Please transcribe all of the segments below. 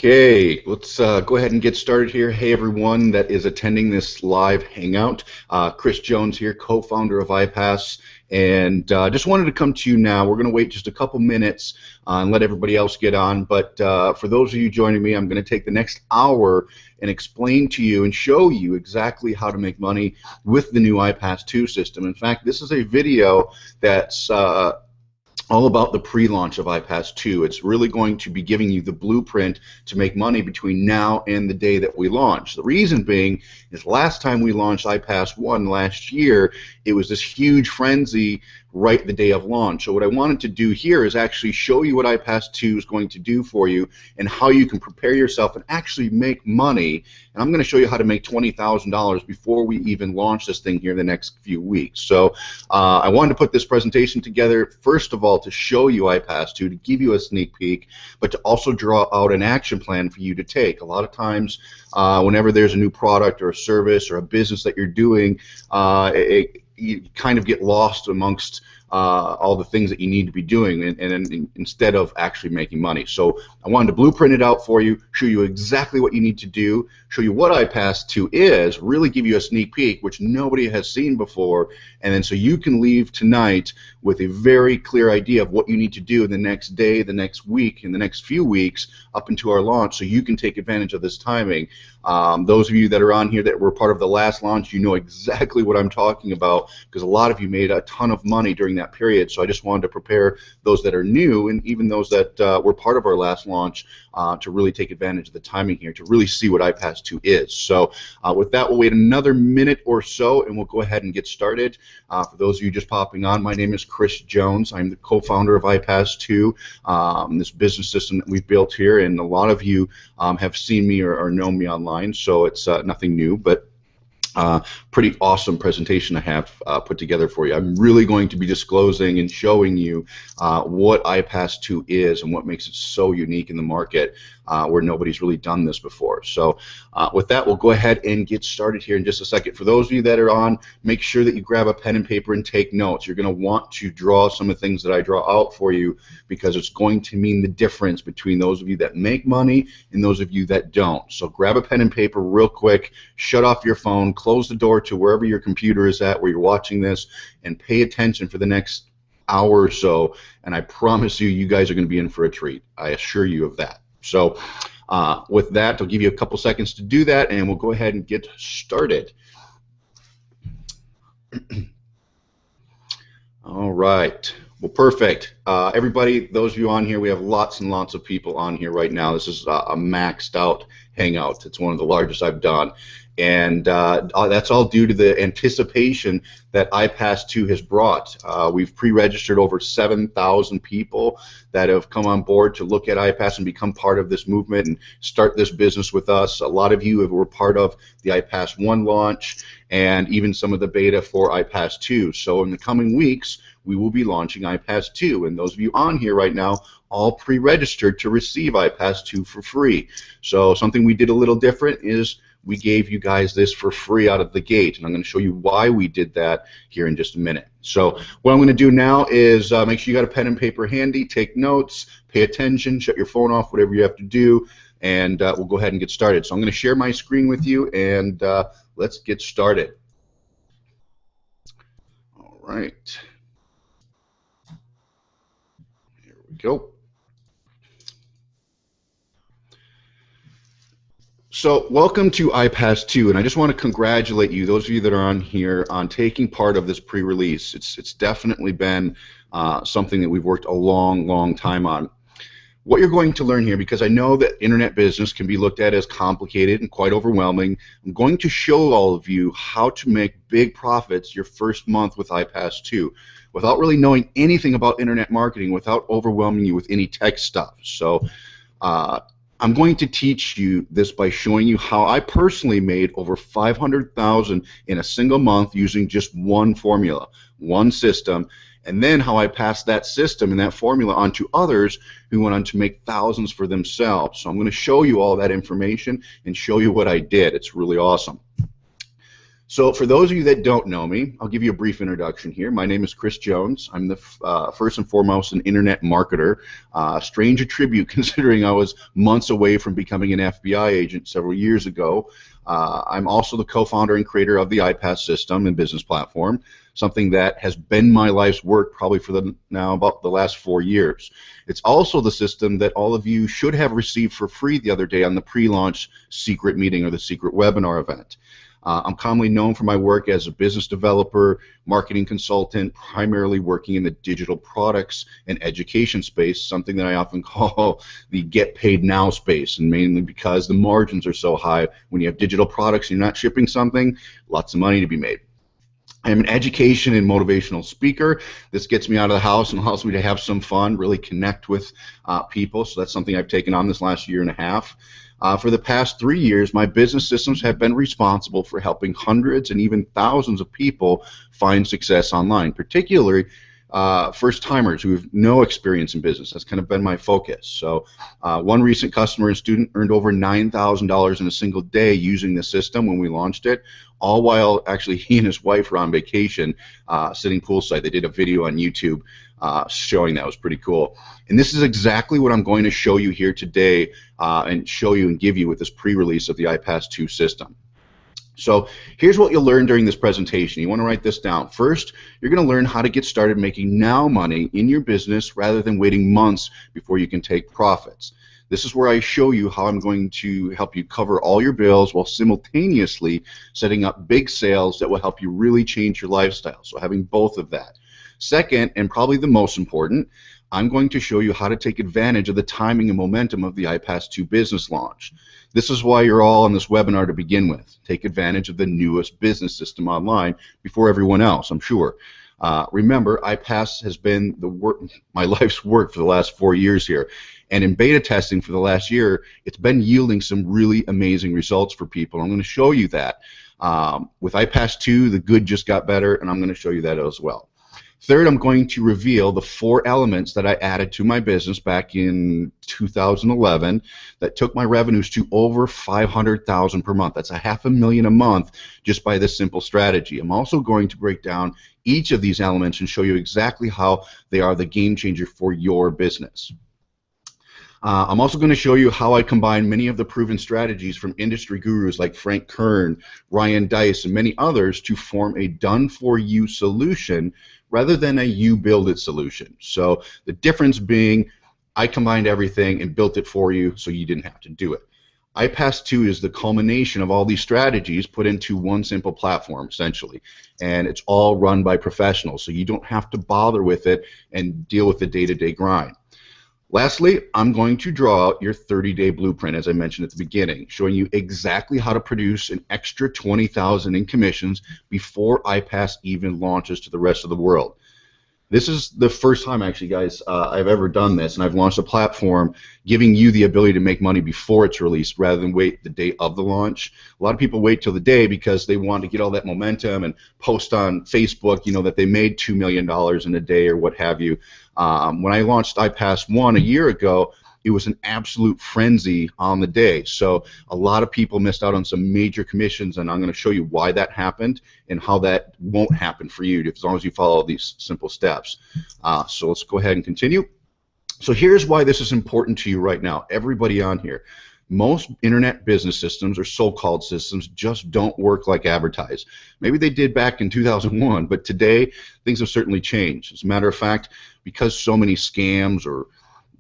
Okay, let's go ahead and get started here. Hey, everyone that is attending this live hangout. Chris Jones here, co-founder of iPAS, and just wanted to come to you now. We're going to wait just a couple minutes and let everybody else get on, but for those of you joining me, I'm going to take the next hour and explain to you and show you exactly how to make money with the new iPAS 2 system. In fact, this is a video that's all about the pre-launch of iPAS 2. It's really going to be giving you the blueprint to make money between now and the day that we launch. The reason being is last time we launched iPAS 1 last year, it was this huge frenzy right the day of launch. So what I wanted to do here is actually show you what iPAS 2 is going to do for you and how you can prepare yourself and actually make money. And I'm going to show you how to make $20,000 before we even launch this thing here in the next few weeks. So I wanted to put this presentation together, first of all, to show you iPAS 2, to give you a sneak peek, but to also draw out an action plan for you to take. A lot of times, whenever there's a new product or a service or a business that you're doing, you kind of get lost amongst all the things that you need to be doing, and instead of actually making money. So I wanted to blueprint it out for you, show you exactly what you need to do, show you what iPAS 2 is, really give you a sneak peek, which nobody has seen before, and then so you can leave tonight with a very clear idea of what you need to do the next day, the next week, in the next few weeks up into our launch, so you can take advantage of this timing. Those of you that are on here that were part of the last launch, you know exactly what I'm talking about, because a lot of you made a ton of money during that period. So I just wanted to prepare those that are new and even those that were part of our last launch to really take advantage of the timing here, to really see what iPAS 2 is. So with that, we'll wait another minute or so and we'll go ahead and get started. For those of you just popping on, my name is Chris Jones. I'm the co-founder of iPAS 2, this business system that we've built here, and a lot of you have seen me or known me online, so it's nothing new, but pretty awesome presentation I have put together for you. I'm really going to be disclosing and showing you what iPAS 2 is and what makes it so unique in the market where nobody's really done this before. So with that, we'll go ahead and get started here in just a second. For those of you that are on, make sure that you grab a pen and paper and take notes. You're going to want to draw some of the things that I draw out for you, because it's going to mean the difference between those of you that make money and those of you that don't. So grab a pen and paper real quick, shut off your phone, close the door to wherever your computer is at where you're watching this, and pay attention for the next hour or so, and I promise you, you guys are going to be in for a treat. I assure you of that. So with that, I'll give you a couple seconds to do that, and we'll go ahead and get started. All right. Well, perfect. Everybody, those of you on here, we have lots and lots of people on here right now. This is a maxed out hangout. It's one of the largest I've done. And that's all due to the anticipation that iPAS 2 has brought. We've pre-registered over 7,000 people that have come on board to look at iPAS and become part of this movement and start this business with us. A lot of you were part of the iPAS 1 launch and even some of the beta for iPAS 2. So in the coming weeks, we will be launching iPAS 2. And those of you on here right now, all pre-registered to receive iPAS 2 for free. So something we did a little different is we gave you guys this for free out of the gate, and I'm going to show you why we did that here in just a minute. So what I'm going to do now is make sure you got a pen and paper handy, take notes, pay attention, shut your phone off, whatever you have to do, and we'll go ahead and get started. So I'm going to share my screen with you, and let's get started. All right. Here we go. So welcome to iPAS 2, and I just want to congratulate you, those of you that are on here, on taking part of this pre-release. It's definitely been something that we've worked a long time on. What you're going to learn here, because I know that internet business can be looked at as complicated and quite overwhelming, I'm going to show all of you how to make big profits your first month with iPAS 2 without really knowing anything about internet marketing, without overwhelming you with any tech stuff. So I'm going to teach you this by showing you how I personally made over $500,000 in a single month using just one formula, one system, and then how I passed that system and that formula on to others who went on to make thousands for themselves. So I'm going to show you all that information and show you what I did. It's really awesome. So for those of you that don't know me, I'll give you a brief introduction here. My name is Chris Jones. I'm the first and foremost an internet marketer. Strange attribute considering I was months away from becoming an FBI agent several years ago. I'm also the co-founder and creator of the iPAS system and business platform, something that has been my life's work probably for now about the last 4 years. It's also the system that all of you should have received for free the other day on the pre-launch secret meeting or the secret webinar event. I'm commonly known for my work as a business developer, marketing consultant, primarily working in the digital products and education space, something that I often call the get paid now space, and mainly because the margins are so high. When you have digital products and you're not shipping something, lots of money to be made. I am an education and motivational speaker. This gets me out of the house and allows me to have some fun, really connect with people, so that's something I've taken on this last year and a half. For the past 3 years, my business systems have been responsible for helping hundreds and even thousands of people find success online, particularly first-timers who have no experience in business. That's kind of been my focus. So one recent customer and student earned over $9,000 in a single day using the system when we launched it, all while actually he and his wife were on vacation sitting poolside. They did a video on YouTube showing that. It was pretty cool. And this is exactly what I'm going to show you here today and show you and give you with this pre-release of the iPAS 2 system. So here's what you'll learn during this presentation. You want to write this down. First, you're going to learn how to get started making now money in your business rather than waiting months before you can take profits. This is where I show you how I'm going to help you cover all your bills while simultaneously setting up big sales that will help you really change your lifestyle. So having both of that. Second, and probably the most important, I'm going to show you how to take advantage of the timing and momentum of the iPAS 2 business launch. This is why you're all on this webinar to begin with. Take advantage of the newest business system online before everyone else, I'm sure. Remember, iPAS has been my life's work for the last 4 years here. And in beta testing for the last year, it's been yielding some really amazing results for people. I'm going to show you that. With iPAS 2, the good just got better, and I'm going to show you that as well. Third, I'm going to reveal the 4 elements that I added to my business back in 2011 that took my revenues to over $500,000 per month. That's $500,000 a month just by this simple strategy. I'm also going to break down each of these elements and show you exactly how they are the game changer for your business. I'm also going to show you how I combine many of the proven strategies from industry gurus like Frank Kern, Ryan Deiss, and many others to form a done-for-you solution rather than a you-build-it solution. So the difference being I combined everything and built it for you so you didn't have to do it. iPAS 2 is the culmination of all these strategies put into one simple platform, essentially. And it's all run by professionals, so you don't have to bother with it and deal with the day-to-day grind. Lastly, I'm going to draw out your 30-day blueprint, as I mentioned at the beginning, showing you exactly how to produce an extra $20,000 in commissions before iPAS even launches to the rest of the world. This is the first time, actually, guys, I've ever done this, and I've launched a platform giving you the ability to make money before it's released rather than wait the day of the launch. A lot of people wait till the day because they want to get all that momentum and post on Facebook, you know, that they made $2 million in a day or what have you. When I launched iPAS 1 a year ago, it was an absolute frenzy on the day. So a lot of people missed out on some major commissions, and I'm going to show you why that happened and how that won't happen for you as long as you follow these simple steps. So let's go ahead and continue. So here's why this is important to you right now, everybody on here. Most internet business systems, or so-called systems, just don't work like advertised. Maybe they did back in 2001, but today things have certainly changed. As a matter of fact, because so many scams or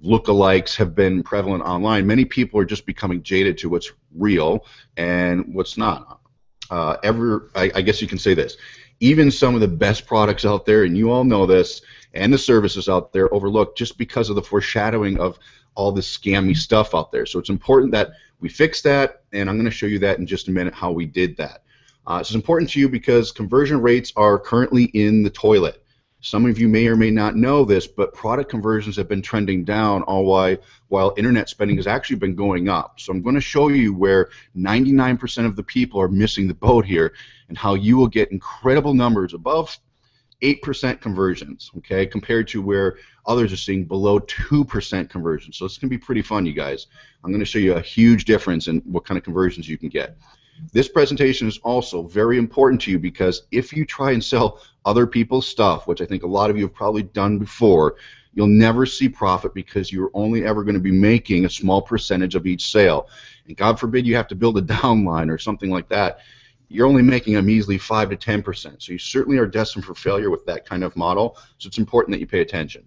lookalikes have been prevalent online, many people are just becoming jaded to what's real and what's not. I guess you can say this. Even some of the best products out there, and you all know this, and the services out there overlooked just because of the foreshadowing of all this scammy stuff out there. So it's important that we fix that, and I'm going to show you that in just a minute how we did that. This is important to you because conversion rates are currently in the toilet. Some of you may or may not know this, but product conversions have been trending down all while internet spending has actually been going up. So I'm going to show you where 99% of the people are missing the boat here and how you will get incredible numbers above 8% conversions, okay, compared to where others are seeing below 2% conversions. So it's going to be pretty fun, you guys. I'm going to show you a huge difference in what kind of conversions you can get. This presentation is also very important to you because if you try and sell other people's stuff, which I think a lot of you have probably done before, you'll never see profit because you're only ever going to be making a small percentage of each sale. And God forbid you have to build a downline or something like that. You're only making a measly 5 to 10%. So you certainly are destined for failure with that kind of model. So it's important that you pay attention.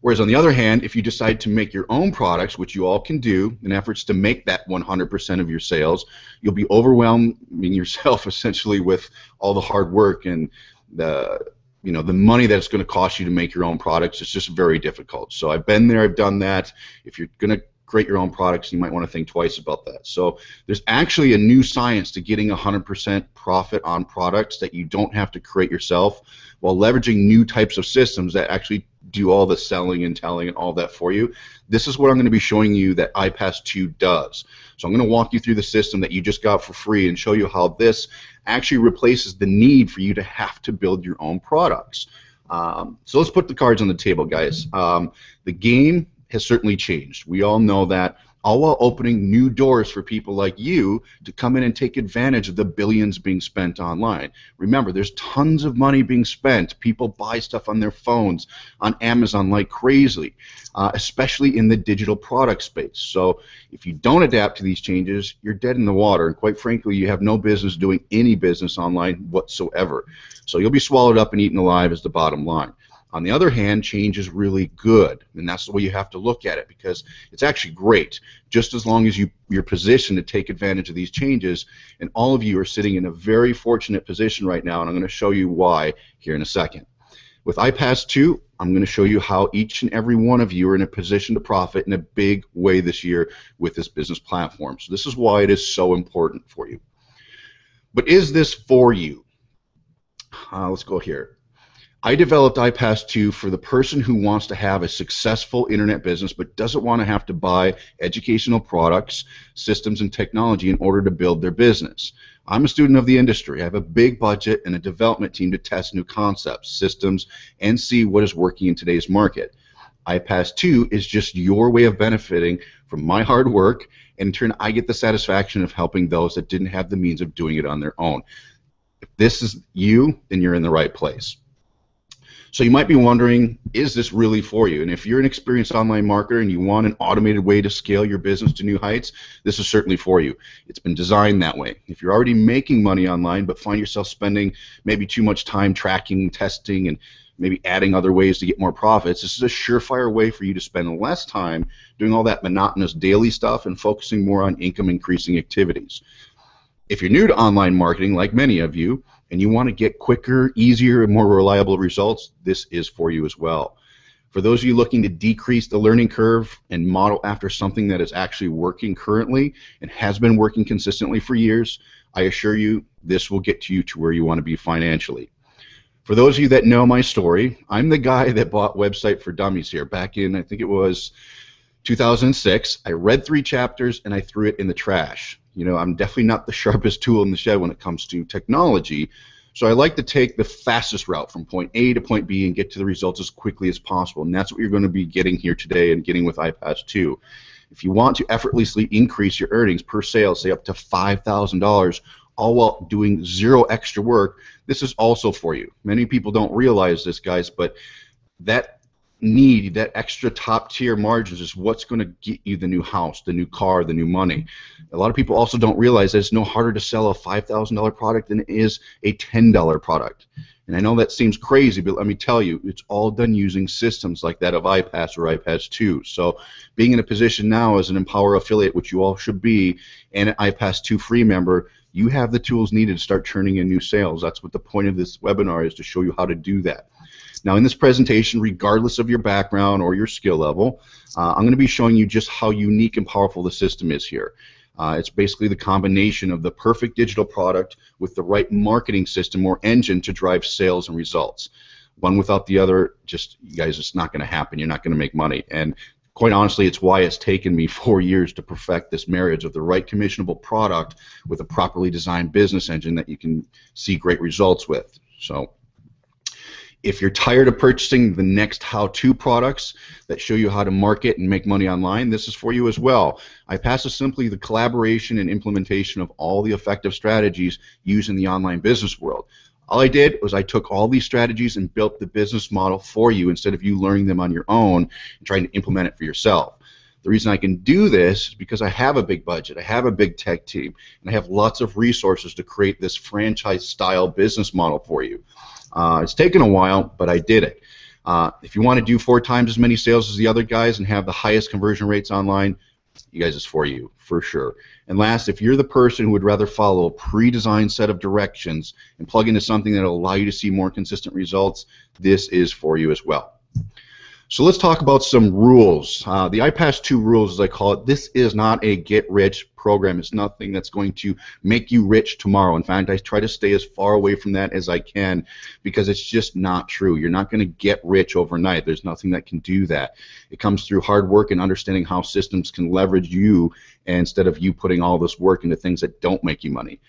Whereas on the other hand, if you decide to make your own products, which you all can do in efforts to make that 100% of your sales, you'll be overwhelming yourself essentially with all the hard work and the money that it's going to cost you to make your own products. It's just very difficult. So I've been there, I've done that. If you're going to create your own products, you might want to think twice about that. So there's actually a new science to getting 100% profit on products that you don't have to create yourself while leveraging new types of systems that actually do all the selling and telling and all that for you. This is what I'm going to be showing you that iPAS 2 does. So I'm going to walk you through the system that you just got for free and show you how this actually replaces the need for you to have to build your own products. So let's put the cards on the table, guys. The game has certainly changed. We all know that, all while opening new doors for people like you to come in and take advantage of the billions being spent online. Remember, there's tons of money being spent. People buy stuff on their phones, on Amazon like crazy, especially in the digital product space. So if you don't adapt to these changes, you're dead in the water. And quite frankly, you have no business doing any business online whatsoever. So you'll be swallowed up and eaten alive is the bottom line. On the other hand, change is really good, and that's the way you have to look at it, because it's actually great, just as long as you're positioned to take advantage of these changes, and all of you are sitting in a very fortunate position right now, and I'm going to show you why here in a second. With iPAS 2, I'm going to show you how each and every one of you are in a position to profit in a big way this year with this business platform. So this is why it is so important for you. But is this for you? Let's go here. I developed iPAS 2 for the person who wants to have a successful internet business but doesn't want to have to buy educational products, systems, and technology in order to build their business. I'm a student of the industry. I have a big budget and a development team to test new concepts, systems, and see what is working in today's market. iPAS 2 is just your way of benefiting from my hard work, and in turn I get the satisfaction of helping those that didn't have the means of doing it on their own. If this is you, then you're in the right place. So you might be wondering, is this really for you? And if you're an experienced online marketer and you want an automated way to scale your business to new heights, this is certainly for you. It's been designed that way. If you're already making money online but find yourself spending maybe too much time tracking, testing, and maybe adding other ways to get more profits, this is a surefire way for you to spend less time doing all that monotonous daily stuff and focusing more on income increasing activities. If you're new to online marketing, like many of you, and you want to get quicker, easier, and more reliable results, this is for you as well. For those of you looking to decrease the learning curve and model after something that is actually working currently and has been working consistently for years, I assure you this will get you to where you want to be financially. For those of you that know my story, I'm the guy that bought Website for Dummies here back in, I think it was 2006. I read 3 chapters and I threw it in the trash. You know, I'm definitely not the sharpest tool in the shed when it comes to technology, so I like to take the fastest route from point A to point B and get to the results as quickly as possible, and that's what you're going to be getting here today and getting with iPAS 2. If you want to effortlessly increase your earnings per sale, say up to $5,000, all while doing 0 extra work, this is also for you. Many people don't realize this, guys, but that extra top tier margins is what's going to get you the new house, the new car, the new money. A lot of people also don't realize that it's no harder to sell a $5,000 product than it is a $10 product. And I know that seems crazy, but let me tell you, it's all done using systems like that of iPAS or iPAS 2. So being in a position now as an Empower affiliate, which you all should be, and an iPAS 2 free member, you have the tools needed to start turning in new sales. That's what the point of this webinar is, to show you how to do that. Now in this presentation, regardless of your background or your skill level, I'm going to be showing you just how unique and powerful the system is here. It's basically the combination of the perfect digital product with the right marketing system or engine to drive sales and results. One without the other, just, you guys, it's not going to happen. You're not going to make money. And quite honestly, it's why it's taken me 4 years to perfect this marriage of the right commissionable product with a properly designed business engine that you can see great results with. So If you're tired of purchasing the next how-to products that show you how to market and make money online, this is for you as well. iPAS is simply the collaboration and implementation of all the effective strategies used in the online business world. All I did was I took all these strategies and built the business model for you instead of you learning them on your own and trying to implement it for yourself. The reason I can do this is because I have a big budget, I have a big tech team, and I have lots of resources to create this franchise-style business model for you. It's taken a while, but I did it. If you want to do 4 times as many sales as the other guys and have the highest conversion rates online, you guys, it's for you, for sure. And last, if you're the person who would rather follow a pre-designed set of directions and plug into something that will allow you to see more consistent results, this is for you as well. So let's talk about some rules. The iPAS 2 rules, as I call it, this is not a get-rich program. It's nothing that's going to make you rich tomorrow. In fact, I try to stay as far away from that as I can because it's just not true. You're not going to get rich overnight. There's nothing that can do that. It comes through hard work and understanding how systems can leverage you instead of you putting all this work into things that don't make you money.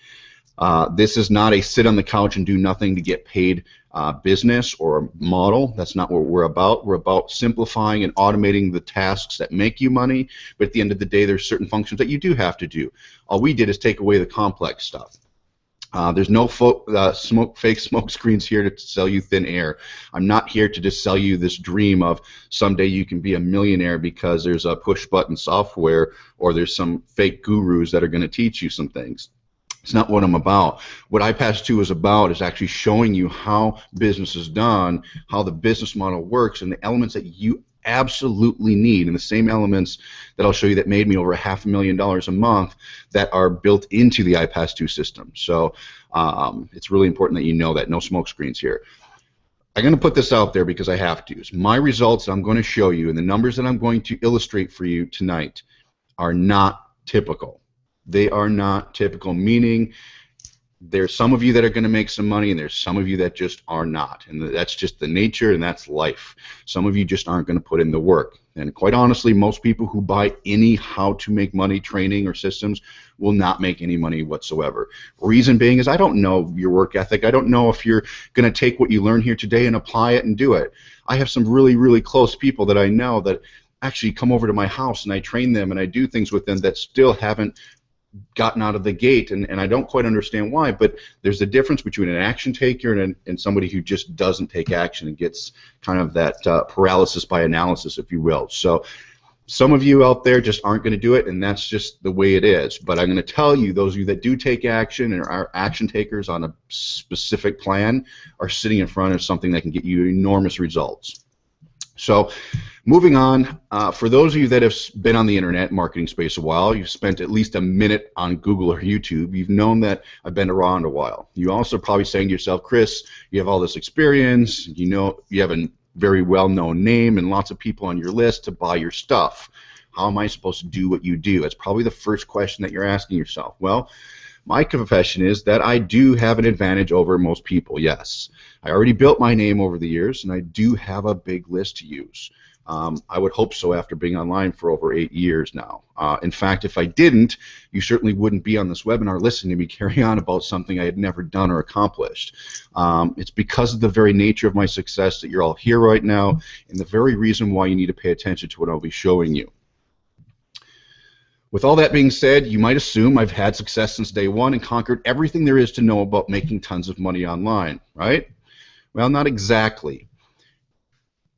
This is not a sit on the couch and do nothing to get paid business or model. That's not what we're about. We're about simplifying and automating the tasks that make you money, but at the end of the day, there's certain functions that you do have to do. All we did is take away the complex stuff. There's no fake smoke screens here to sell you thin air. I'm not here to just sell you this dream of someday you can be a millionaire because there's a push-button software or there's some fake gurus that are going to teach you some things. It's not what I'm about. What iPAS 2 is about is actually showing you how business is done, how the business model works, and the elements that you absolutely need, and the same elements that I'll show you that made me over $500,000 a month that are built into the iPAS 2 system. So it's really important that you know that. No smoke screens here. I'm going to put this out there because I have to. My results that I'm going to show you and the numbers that I'm going to illustrate for you tonight are not typical. They are not typical, meaning there's some of you that are going to make some money and there's some of you that just are not, and that's just the nature and that's life. Some of you just aren't going to put in the work, and quite honestly, most people who buy any how to make money training or systems will not make any money whatsoever. Reason being is I don't know your work ethic. I don't know if you're going to take what you learn here today and apply it and do it. I have some really, really close people that I know that actually come over to my house and I train them and I do things with them that still haven't gotten out of the gate, and I don't quite understand why, but there's a difference between an action taker and somebody who just doesn't take action and gets kind of that paralysis by analysis, if you will. So some of you out there just aren't going to do it, and that's just the way it is. But I'm going to tell you, those of you that do take action and are action takers on a specific plan are sitting in front of something that can get you enormous results. So moving on, for those of you that have been on the internet marketing space a while, you've spent at least a minute on Google or YouTube, you've known that I've been around a while. You also probably saying to yourself, Chris, you have all this experience, you know, you have a very well-known name and lots of people on your list to buy your stuff. How am I supposed to do what you do? That's probably the first question that you're asking yourself. Well, my confession is that I do have an advantage over most people, yes. I already built my name over the years, and I do have a big list to use. I would hope so after being online for over 8 years now. In fact, if I didn't, you certainly wouldn't be on this webinar listening to me carry on about something I had never done or accomplished. It's because of the very nature of my success that you're all here right now, and the very reason why you need to pay attention to what I'll be showing you. With all that being said, you might assume I've had success since day one and conquered everything there is to know about making tons of money online, right? Well, not exactly.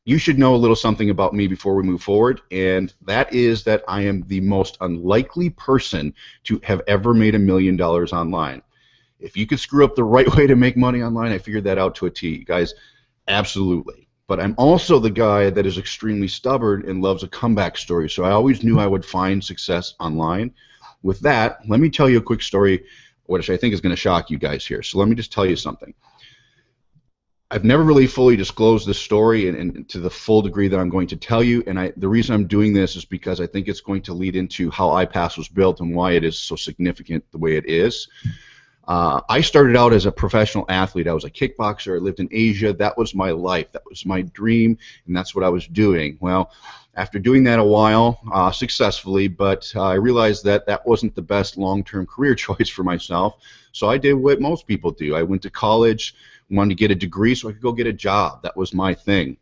You should know a little something about me before we move forward, and that is that I am the most unlikely person to have ever made $1 million online. If you could screw up the right way to make money online, I figured that out to a T, guys. Absolutely. But I'm also the guy that is extremely stubborn and loves a comeback story, so I always knew I would find success online. With that, let me tell you a quick story, which I think is going to shock you guys here. So let me just tell you something. I've never really fully disclosed this story and to the full degree that I'm going to tell you, and the reason I'm doing this is because I think it's going to lead into how iPAS was built and why it is so significant the way it is. I started out as a professional athlete. I was a kickboxer. I lived in Asia. That was my life. That was my dream, and that's what I was doing. Well, after doing that a while, successfully, but I realized that that wasn't the best long-term career choice for myself, so I did what most people do. I went to college, wanted to get a degree so I could go get a job. That was my thing.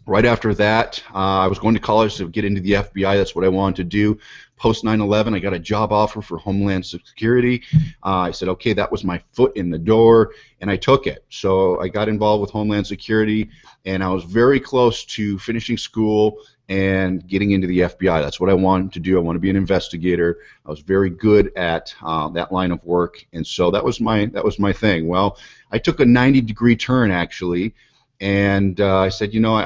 Right after that, I was going to college to get into the FBI. That's what I wanted to do. Post 9/11, I got a job offer for Homeland Security. I said, okay, that was my foot in the door, and I took it. So I got involved with Homeland Security, and I was very close to finishing school and getting into the FBI. That's what I wanted to do. I want to be an investigator. I was very good at that line of work, and so that was my thing. Well, I took a 90-degree turn actually. And I said, you know,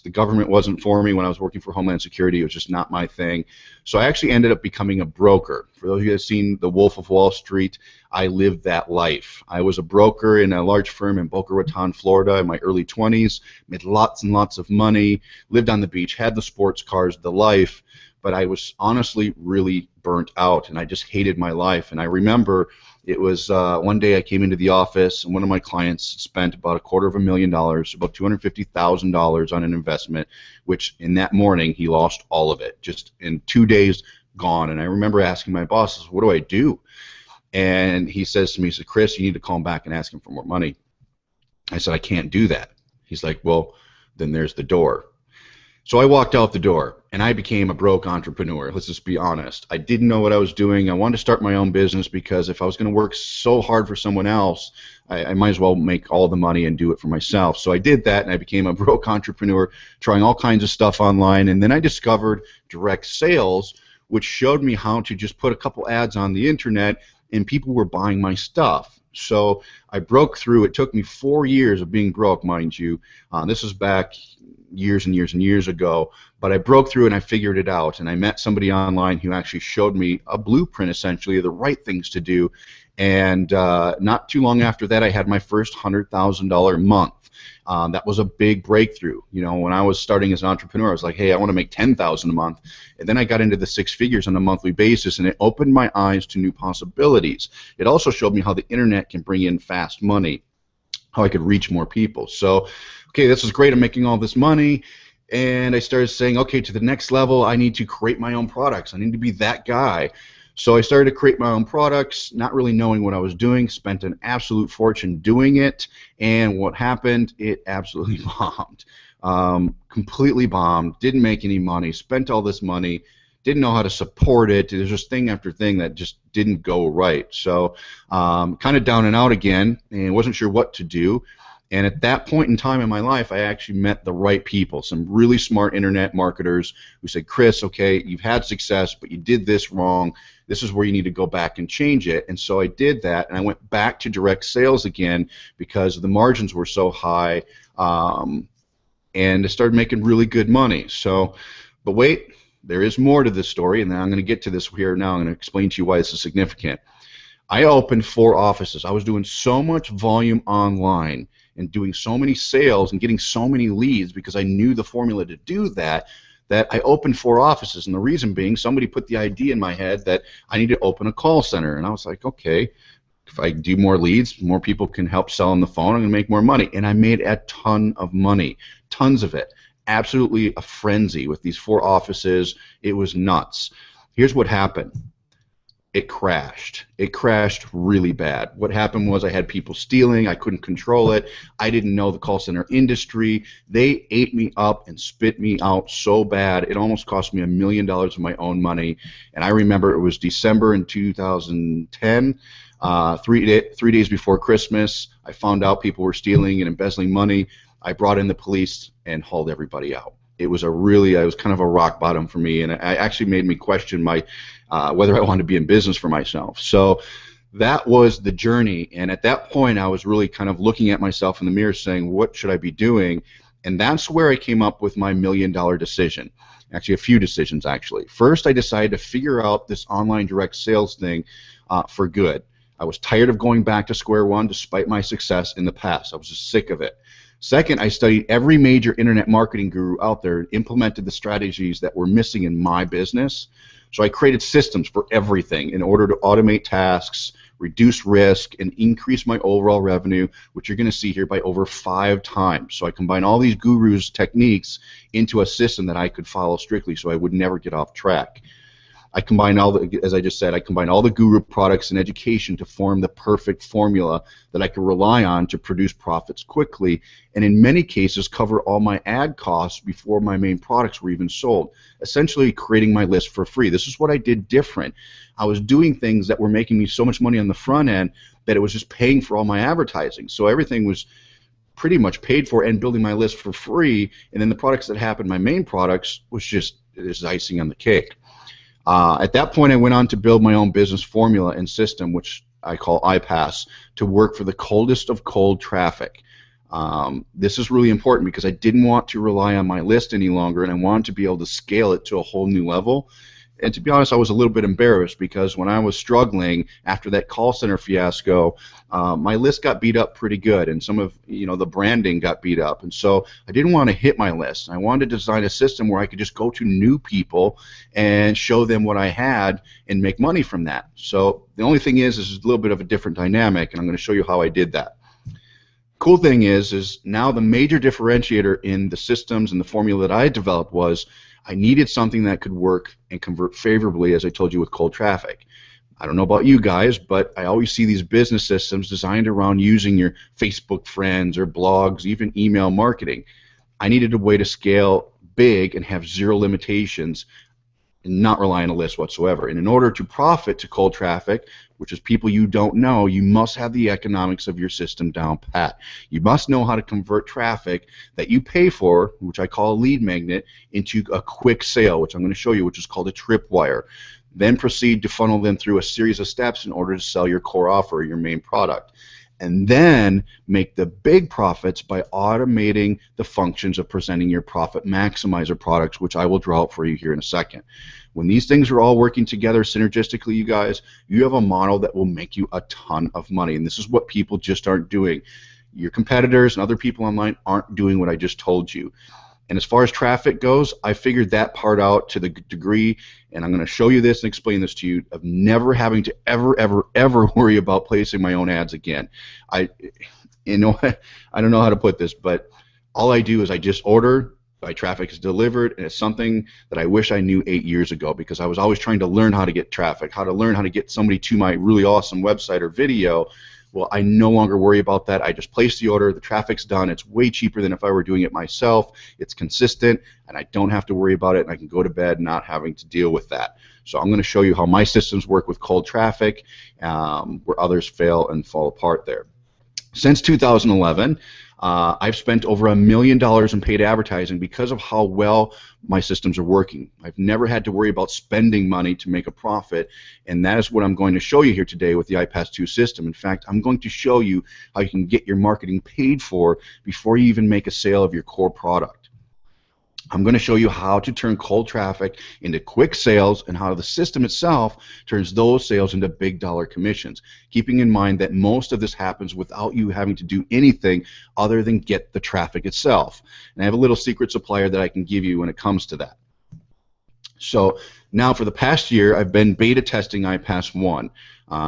the government wasn't for me when I was working for Homeland Security. It was just not my thing. So I actually ended up becoming a broker. For those of you that have seen The Wolf of Wall Street, I lived that life. I was a broker in a large firm in Boca Raton, Florida in my early 20s, made lots and lots of money, lived on the beach, had the sports cars, the life, but I was honestly really burnt out, and I just hated my life. And I remember it was one day I came into the office, and one of my clients spent about $250,000, about $250,000 on an investment, which in that morning he lost all of it, just in 2 days gone. And I remember asking my boss, what do I do? And he says to me, he said, Chris, you need to call him back and ask him for more money. I said, I can't do that. He's like, well, then there's the door. So I walked out the door, and I became a broke entrepreneur. Let's just be honest. I didn't know what I was doing. I wanted to start my own business because if I was going to work so hard for someone else, I might as well make all the money and do it for myself. So I did that, and I became a broke entrepreneur, trying all kinds of stuff online. And then I discovered direct sales, which showed me how to just put a couple ads on the internet, and people were buying my stuff. So I broke through. It took me 4 years of being broke, mind you. This was back years and years and years ago, but I broke through and I figured it out, and I met somebody online who actually showed me a blueprint, essentially, of the right things to do, and not too long after that I had my first $100,000 month. That was a big breakthrough. You know, when I was starting as an entrepreneur, I was like, hey, I want to make $10,000 a month, and then I got into the six figures on a monthly basis, and it opened my eyes to new possibilities. It also showed me how the internet can bring in fast money, how I could reach more people. So, okay, this is great. I'm making all this money, and I started saying, okay, to the next level, I need to create my own products. I need to be that guy. So I started to create my own products, not really knowing what I was doing, spent an absolute fortune doing it, and what happened, it absolutely bombed. Completely bombed, didn't make any money, spent all this money, didn't know how to support it. There's just thing after thing that just didn't go right. So kind of down and out again, and wasn't sure what to do. And at that point in time in my life, I actually met the right people, some really smart internet marketers who said, Chris, okay, you've had success, but you did this wrong. This is where you need to go back and change it. And so I did that, and I went back to direct sales again because the margins were so high, and I started making really good money. So, but wait, there is more to this story, and then I'm going to get to this here now. I'm going to explain to you why this is significant. I opened 4 offices. I was doing so much volume online and doing so many sales and getting so many leads because I knew the formula to do that, that I opened 4 offices. And the reason being, somebody put the idea in my head that I need to open a call center. And I was like, okay, if I do more leads, more people can help sell on the phone, I'm going to make more money. And I made a ton of money, tons of it. Absolutely a frenzy with these 4 offices. It was nuts. Here's what happened. It crashed. It crashed really bad. What happened was I had people stealing. I couldn't control it. I didn't know the call center industry. They ate me up and spit me out so bad. It almost cost me $1 million of my own money. And I remember it was December in 2010, 3 days before Christmas. I found out people were stealing and embezzling money. I brought in the police and hauled everybody out. It was kind of a rock bottom for me, and it actually made me question my whether I wanted to be in business for myself. So that was the journey, and at that point I was really kind of looking at myself in the mirror saying, what should I be doing? And that's where I came up with my $1 million decision. Actually, a few decisions, actually. First, I decided to figure out this online direct sales thing for good. I was tired of going back to square one despite my success in the past. I was just sick of it. Second, I studied every major internet marketing guru out there and implemented the strategies that were missing in my business. So I created systems for everything in order to automate tasks, reduce risk, and increase my overall revenue, which you're going to see here, by over 5 times. So I combine all these gurus' techniques into a system that I could follow strictly so I would never get off track. I combine all the, as I just said, I combine all the guru products and education to form the perfect formula that I can rely on to produce profits quickly, and in many cases cover all my ad costs before my main products were even sold, essentially creating my list for free. This is what I did different. I was doing things that were making me so much money on the front end that it was just paying for all my advertising. So everything was pretty much paid for and building my list for free, and then the products that happened, my main products, was just icing on the cake. At that point, I went on to build my own business formula and system, which I call iPAS, to work for the coldest of cold traffic. This is really important because I didn't want to rely on my list any longer, and I wanted to be able to scale it to a whole new level. And to be honest, I was a little bit embarrassed because when I was struggling after that call center fiasco, my list got beat up pretty good, and some of the branding got beat up, and so I didn't want to hit my list. I wanted to design a system where I could just go to new people and show them what I had and make money from that. So the only thing is a little bit of a different dynamic, and I'm going to show you how I did that. Cool thing is now the major differentiator in the systems and the formula that I developed was I needed something that could work and convert favorably, as I told you, with cold traffic. I don't know about you guys, but I always see these business systems designed around using your Facebook friends or blogs, even email marketing. I needed a way to scale big and have zero limitations and not rely on a list whatsoever. And in order to profit to cold traffic, which is people you don't know, you must have the economics of your system down pat. You must know how to convert traffic that you pay for, which I call a lead magnet, into a quick sale, which I'm going to show you, which is called a tripwire. Then proceed to funnel them through a series of steps in order to sell your core offer, your main product. And then make the big profits by automating the functions of presenting your profit maximizer products, which I will draw out for you here in a second. When these things are all working together synergistically, you guys, you have a model that will make you a ton of money. And this is what people just aren't doing. Your competitors and other people online aren't doing what I just told you. And as far as traffic goes, I figured that part out to the degree, and I'm going to show you this and explain this to you, of never having to ever worry about placing my own ads again. I don't know how to put this, but all I do is I just order, my traffic is delivered, and it's something that I wish I knew 8 years ago, because I was always trying to learn how to get traffic, how to learn how to get somebody to my really awesome website or video. Well, I no longer worry about that. I just place the order, the traffic's done. It's way cheaper than if I were doing it myself. It's consistent, and I don't have to worry about it, and I can go to bed not having to deal with that. So I'm going to show you how my systems work with cold traffic, where others fail and fall apart there. Since 2011, I've spent over $1 million in paid advertising because of how well my systems are working. I've never had to worry about spending money to make a profit, and that is what I'm going to show you here today with the iPAS 2 system. In fact, I'm going to show you how you can get your marketing paid for before you even make a sale of your core product. I'm going to show you how to turn cold traffic into quick sales and how the system itself turns those sales into big dollar commissions, keeping in mind that most of this happens without you having to do anything other than get the traffic itself. And I have a little secret supplier that I can give you when it comes to that. So now for the past year, I've been beta testing iPAS 1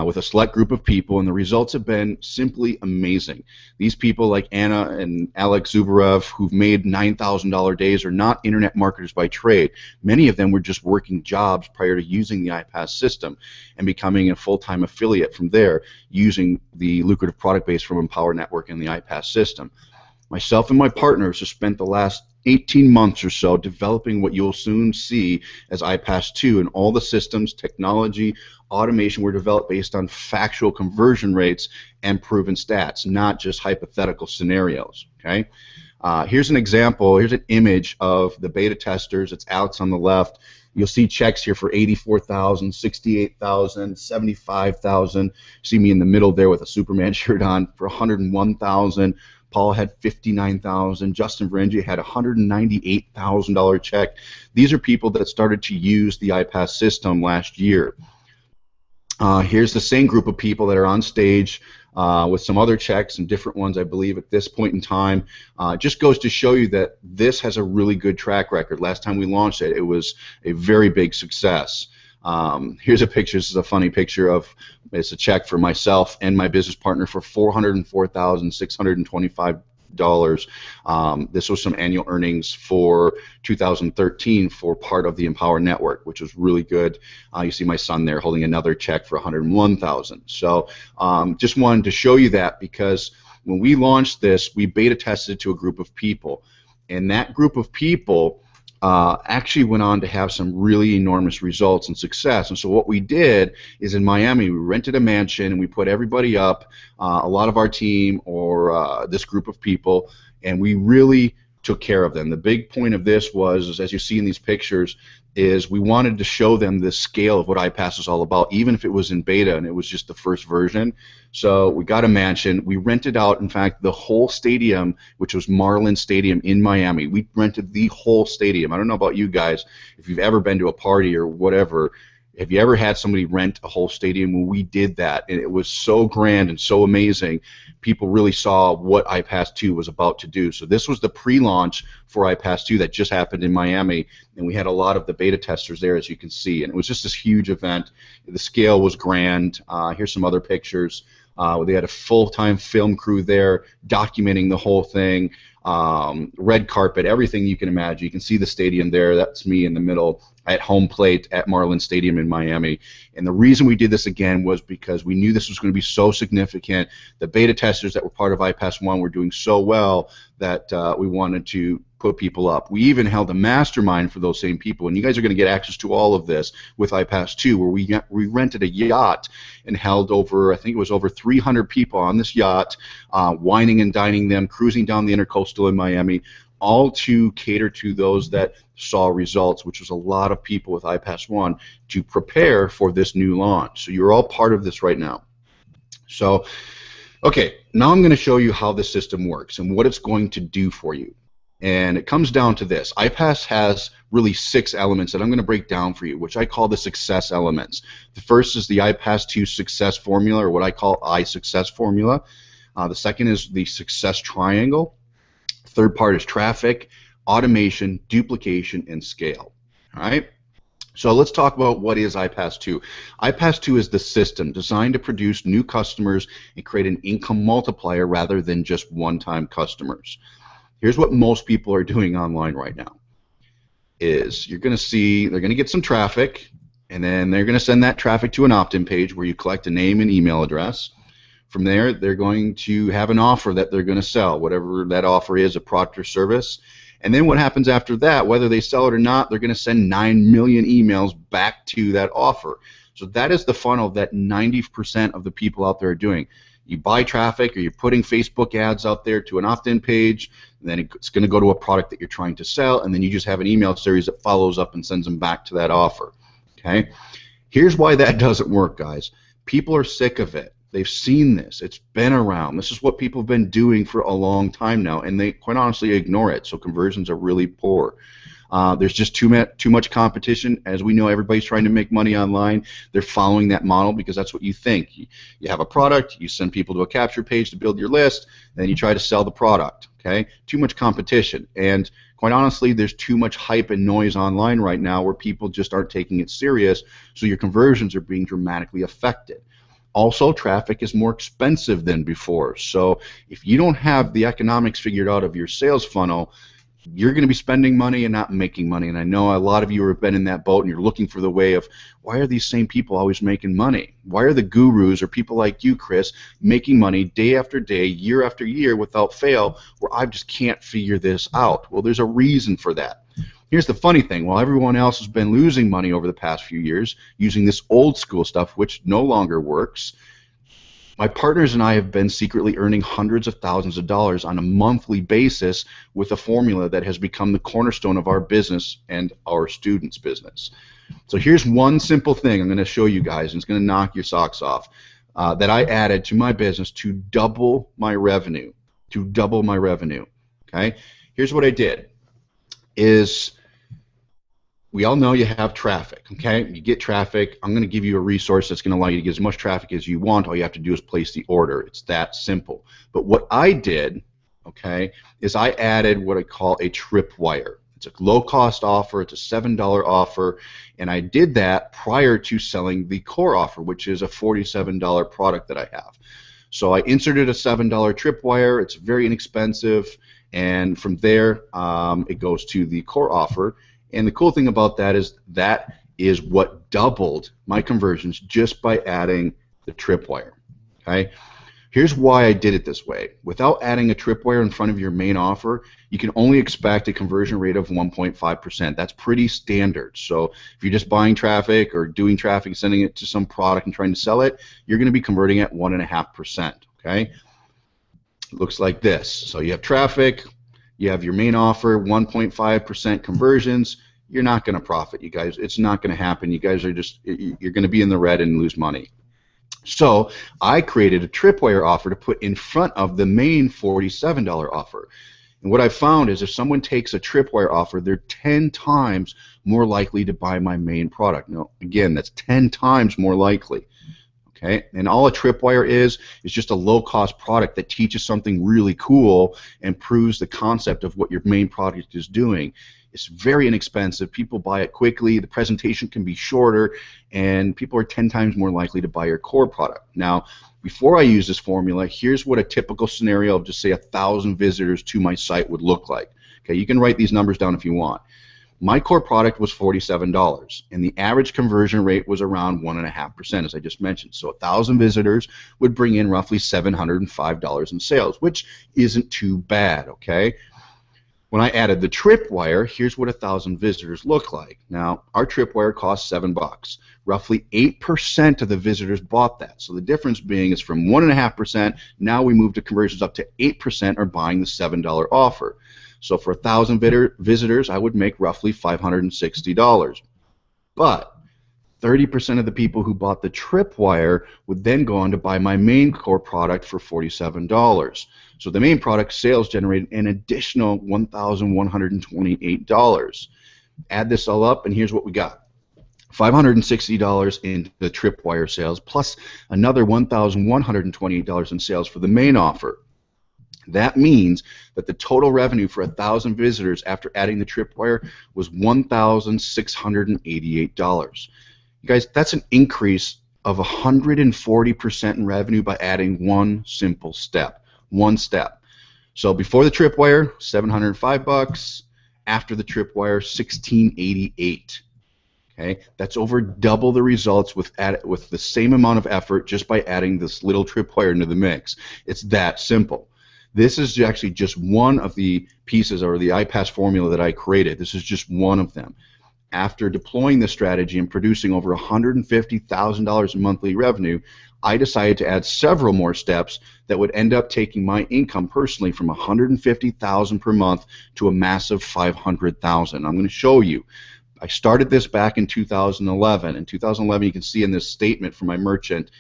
with a select group of people, and the results have been simply amazing. These people like Anna and Alex Zubarev, who've made $9,000 days, are not internet marketers by trade. Many of them were just working jobs prior to using the iPAS system and becoming a full-time affiliate from there, using the lucrative product base from Empower Network and the iPAS system. Myself and my partners have spent the last 18 months or so developing what you'll soon see as iPAS 2, and all the systems, technology, automation were developed based on factual conversion rates and proven stats, not just hypothetical scenarios. Okay? Here's an example. Here's an image of the beta testers. It's Alex on the left. You'll see checks here for 84,000, 68,000, 75,000. See me in the middle there with a Superman shirt on for 101,000. Paul had 59,000. Justin Varengi had a $198,000 check. These are people that started to use the iPAS system last year. Here's the same group of people that are on stage with some other checks and different ones, I believe, at this point in time. It just goes to show you that this has a really good track record. Last time we launched it, it was a very big success. Here's a picture. This is a funny picture of, it's a check for myself and my business partner for $404,625 This was some annual earnings for 2013 for part of the Empower Network, which was really good. You see my son there holding another check for 101,000. So just wanted to show you that, because when we launched this, we beta tested it to a group of people, and that group of people actually went on to have some really enormous results and success. And so what we did is, in Miami, we rented a mansion and we put everybody up, a lot of our team, or this group of people, and we really took care of them. The big point of this was, as you see in these pictures, is we wanted to show them the scale of what iPAS is all about, even if it was in beta and it was just the first version. So we got a mansion. We rented out, in fact, the whole stadium, which was Marlin Stadium in Miami. We rented the whole stadium. I don't know about you guys, if you've ever been to a party or whatever. Have you ever had somebody rent a whole stadium? Well, we did that, and it was so grand and so amazing. People really saw what iPAS 2 was about to do. So this was the pre-launch for iPAS 2 that just happened in Miami, and we had a lot of the beta testers there, as you can see, and it was just this huge event. The scale was grand. Here's some other pictures. They had a full-time film crew there documenting the whole thing. Red carpet, everything you can imagine. You can see the stadium there. That's me in the middle at home plate at Marlin Stadium in Miami. And the reason we did this again was because we knew this was going to be so significant. The beta testers that were part of iPAS 1 were doing so well that we wanted to put people up. We even held a mastermind for those same people, and you guys are going to get access to all of this with iPAS 2, where we rented a yacht and held over, I think it was over 300 people on this yacht, wining and dining them, cruising down the intercoastal in Miami, all to cater to those that saw results, which was a lot of people with iPAS 1, to prepare for this new launch. So you're all part of this right now. So, okay, now I'm going to show you how the system works and what it's going to do for you. And it comes down to this. iPAS has really 6 elements that I'm going to break down for you, which I call the success elements. The first is the iPAS 2 success formula, or what I call iSuccess formula. The second is the success triangle. Third part is traffic, automation, duplication, and scale. All right? So let's talk about what is iPAS 2. iPAS 2 is the system designed to produce new customers and create an income multiplier rather than just one-time customers. Here's what most people are doing online right now. Is you're going to see they're going to get some traffic, and then they're going to send that traffic to an opt-in page where you collect a name and email address. From there, they're going to have an offer that they're going to sell, whatever that offer is, a product or service. And then what happens after that, whether they sell it or not, they're going to send 9 million emails back to that offer. So that is the funnel that 90% of the people out there are doing. You buy traffic, or you're putting Facebook ads out there to an opt-in page, and then it's going to go to a product that you're trying to sell, and then you just have an email series that follows up and sends them back to that offer. Okay? Here's why that doesn't work, guys. People are sick of it. They've seen this. It's been around. This is what people have been doing for a long time now, and they quite honestly ignore it, so conversions are really poor. There's just too much competition. As we know, everybody's trying to make money online. They're following that model because that's what you think. You have a product, you send people to a capture page to build your list, and then you try to sell the product. Okay? Too much competition. And quite honestly, there's too much hype and noise online right now where people just aren't taking it serious, so your conversions are being dramatically affected. Also, traffic is more expensive than before. So if you don't have the economics figured out of your sales funnel, you're going to be spending money and not making money. And I know a lot of you have been in that boat, and you're looking for the way of, why are these same people always making money? Why are the gurus, or people like you, Chris, making money day after day, year after year without fail, where I just can't figure this out? Well, there's a reason for that. Here's the funny thing. While everyone else has been losing money over the past few years using this old school stuff, which no longer works, my partners and I have been secretly earning hundreds of thousands of dollars on a monthly basis with a formula that has become the cornerstone of our business and our students' business. So here's one simple thing I'm going to show you guys, and it's going to knock your socks off, that I added to my business to double my revenue. Okay? Here's what I did. We all know you have traffic, okay? You get traffic. I'm going to give you a resource that's going to allow you to get as much traffic as you want. All you have to do is place the order. It's that simple. But what I did, okay, is I added what I call a tripwire. It's a low-cost offer. It's a $7 offer, and I did that prior to selling the core offer, which is a $47 product that I have. So I inserted a $7 tripwire. It's very inexpensive, and from there it goes to the core offer. And the cool thing about that is what doubled my conversions just by adding the tripwire. Okay. Here's why I did it this way. Without adding a tripwire in front of your main offer, you can only expect a conversion rate of 1.5%. That's pretty standard. So if you're just buying traffic or doing traffic, sending it to some product and trying to sell it, you're going to be converting at 1.5%. Okay? It looks like this. So you have traffic, you have your main offer, 1.5% conversions. You're not going to profit, you guys. It's not going to happen. You guys are you're going to be in the red and lose money. So I created a tripwire offer to put in front of the main $47 offer. And what I found is if someone takes a tripwire offer, they're 10 times more likely to buy my main product. Now, again, that's 10 times more likely. Okay? And all a tripwire is just a low-cost product that teaches something really cool and proves the concept of what your main product is doing. It's very inexpensive. People buy it quickly. The presentation can be shorter, and people are 10 times more likely to buy your core product. Now, before I use this formula, here's what a typical scenario of just say 1,000 visitors to my site would look like. Okay, you can write these numbers down if you want. My core product was $47, and the average conversion rate was around 1.5%, as I just mentioned. So 1,000 visitors would bring in roughly $705 in sales, which isn't too bad, okay? When I added the tripwire, here's what 1,000 visitors look like. Now, our tripwire costs $7. Roughly 8% of the visitors bought that. So the difference being is from 1.5%, now we move to conversions up to 8% are buying the $7 offer. So for 1,000 visitors, I would make roughly $560. But 30% of the people who bought the tripwire would then go on to buy my main core product for $47. So the main product sales generated an additional $1,128. Add this all up, and here's what we got. $560 in the tripwire sales, plus another $1,128 in sales for the main offer. That means that the total revenue for 1,000 visitors after adding the tripwire was $1,688. You guys, that's an increase of 140% in revenue by adding one simple step. One step. So before the tripwire, $705. After the tripwire, $1,688. Okay, that's over double the results with the same amount of effort just by adding this little tripwire into the mix. It's that simple. This is actually just one of the pieces or the iPAS formula that I created. This is just one of them. After deploying this strategy and producing over $150,000 in monthly revenue, I decided to add several more steps that would end up taking my income personally from $150,000 per month to a massive $500,000. I'm going to show you. I started this back in 2011. In 2011, you can see in this statement from my merchant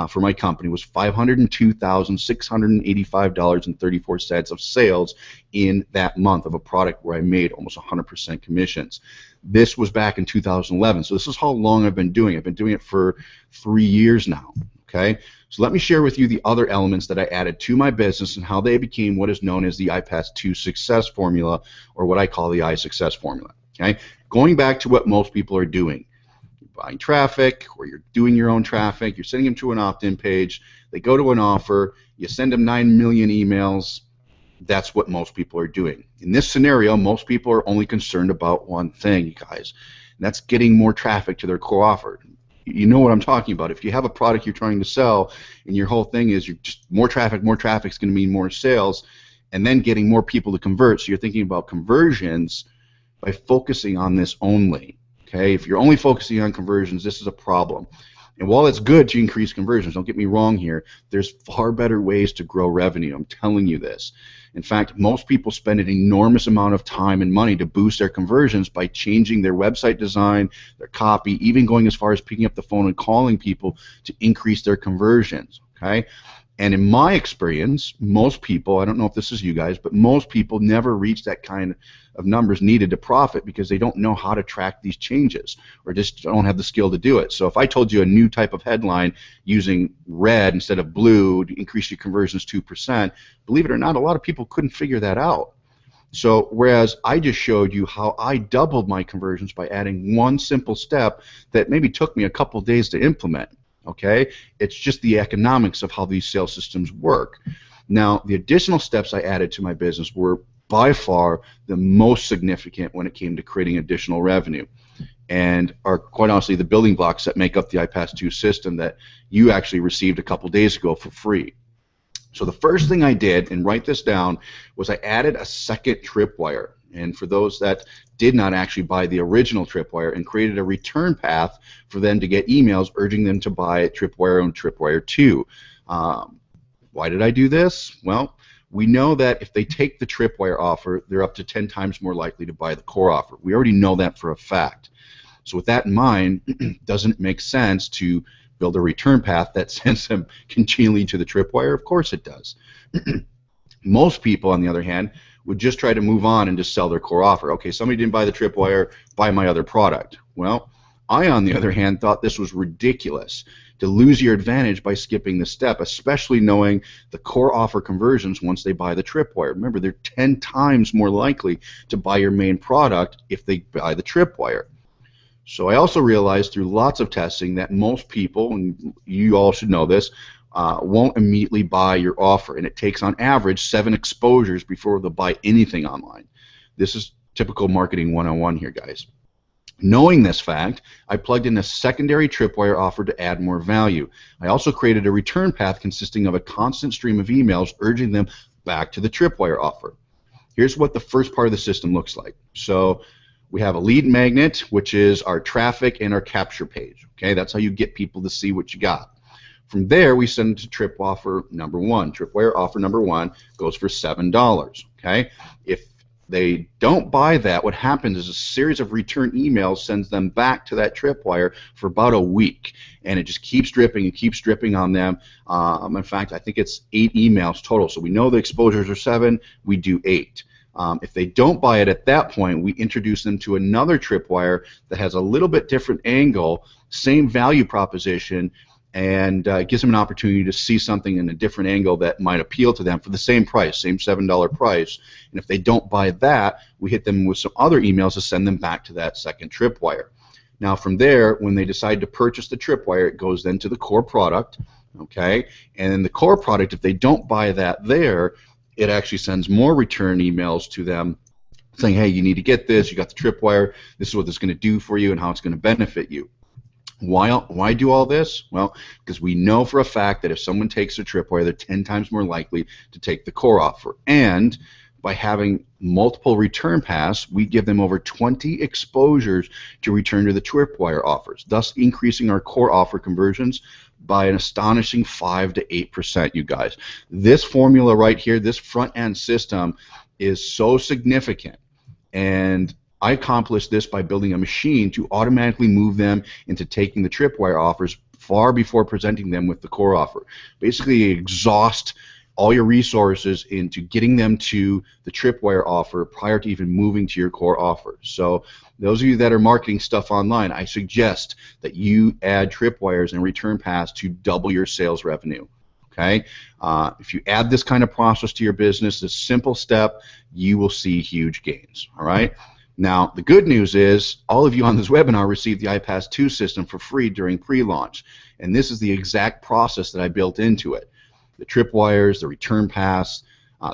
for my company was $502,685.34 of sales in that month of a product where I made almost 100% commissions. This was back in 2011, so this is how long I've been doing it. I've been doing it for 3 years now. Okay, so let me share with you the other elements that I added to my business and how they became what is known as the iPAS 2 success formula, or what I call the iSuccess formula. Okay, going back to what most people are doing. You're buying traffic, or you're doing your own traffic, you're sending them to an opt-in page, they go to an offer, you send them 9 million emails. That's what most people are doing. In this scenario, most people are only concerned about one thing, you guys, and that's getting more traffic to their core offer. You know what I'm talking about. If you have a product you're trying to sell and your whole thing is you're just more traffic is going to mean more sales, and then getting more people to convert, so you're thinking about conversions by focusing on this only. Okay, if you're only focusing on conversions, this is a problem. And while it's good to increase conversions, don't get me wrong here, there's far better ways to grow revenue. I'm telling you this. In fact, most people spend an enormous amount of time and money to boost their conversions by changing their website design, their copy, even going as far as picking up the phone and calling people to increase their conversions. Okay? And in my experience, most people, I don't know if this is you guys, but most people never reach that kind of numbers needed to profit because they don't know how to track these changes or just don't have the skill to do it. So if I told you a new type of headline using red instead of blue to increase your conversions 2%, believe it or not, a lot of people couldn't figure that out. So whereas I just showed you how I doubled my conversions by adding one simple step that maybe took me a couple days to implement. Okay, it's just the economics of how these sales systems work. Now, the additional steps I added to my business were by far the most significant when it came to creating additional revenue, and are quite honestly the building blocks that make up the iPAS 2 system that you actually received a couple days ago for free. So the first thing I did, and write this down, was I added a second tripwire. And for those that did not actually buy the original tripwire, and created a return path for them to get emails urging them to buy tripwire and tripwire 2. Why did I do this? Well, we know that if they take the tripwire offer, they're up to 10 times more likely to buy the core offer. We already know that for a fact. So with that in mind, doesn't it make sense to build a return path that sends them continually to the tripwire? Of course it does. Most people, on the other hand, would just try to move on and just sell their core offer. Okay, somebody didn't buy the tripwire, buy my other product. Well, I, on the other hand, thought this was ridiculous, to lose your advantage by skipping the step, especially knowing the core offer conversions once they buy the tripwire. Remember, they're 10 times more likely to buy your main product if they buy the tripwire. So I also realized through lots of testing that most people, and you all should know this, won't immediately buy your offer, and it takes on average 7 exposures before they'll buy anything online. This is typical marketing 101 here, guys. Knowing this fact, I plugged in a secondary tripwire offer to add more value. I also created a return path consisting of a constant stream of emails urging them back to the tripwire offer. Here's what the first part of the system looks like. So we have a lead magnet, which is our traffic and our capture page. Okay, that's how you get people to see what you got. From there, we send to trip offer number 1. Tripwire offer number 1 goes for $7. Okay, if they don't buy that, what happens is a series of return emails sends them back to that tripwire for about a week, and it just keeps dripping and keeps dripping on them. In fact, I think it's 8 emails total. So we know the exposures are 7. We do 8. If they don't buy it at that point, we introduce them to another tripwire that has a little bit different angle, same value proposition, and it gives them an opportunity to see something in a different angle that might appeal to them for the same price, same $7 price. And if they don't buy that, we hit them with some other emails to send them back to that second tripwire. Now from there, when they decide to purchase the tripwire, it goes then to the core product, okay? And then the core product, if they don't buy that there, it actually sends more return emails to them saying, hey, you need to get this, you got the tripwire, this is what this is going to do for you and how it's going to benefit you. Why do all this? Well, because we know for a fact that if someone takes a tripwire, they're 10 times more likely to take the core offer. And by having multiple return paths, we give them over 20 exposures to return to the tripwire offers, thus increasing our core offer conversions by an astonishing 5 to 8%, you guys. This formula right here, this front-end system, is so significant. And I accomplished this by building a machine to automatically move them into taking the tripwire offers far before presenting them with the core offer. Basically exhaust all your resources into getting them to the tripwire offer prior to even moving to your core offer. So those of you that are marketing stuff online, I suggest that you add tripwires and return paths to double your sales revenue. Okay, if you add this kind of process to your business, this simple step, you will see huge gains. All right. Now, the good news is all of you on this webinar received the iPAS 2 system for free during pre-launch, and this is the exact process that I built into it. The tripwires, the return paths,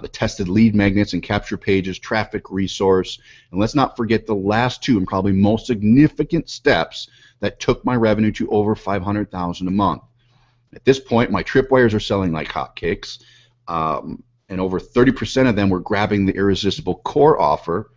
the tested lead magnets and capture pages, traffic resource, and let's not forget the last 2 and probably most significant steps that took my revenue to over $500,000 a month. At this point, my tripwires are selling like hotcakes, and over 30% of them were grabbing the irresistible core offer.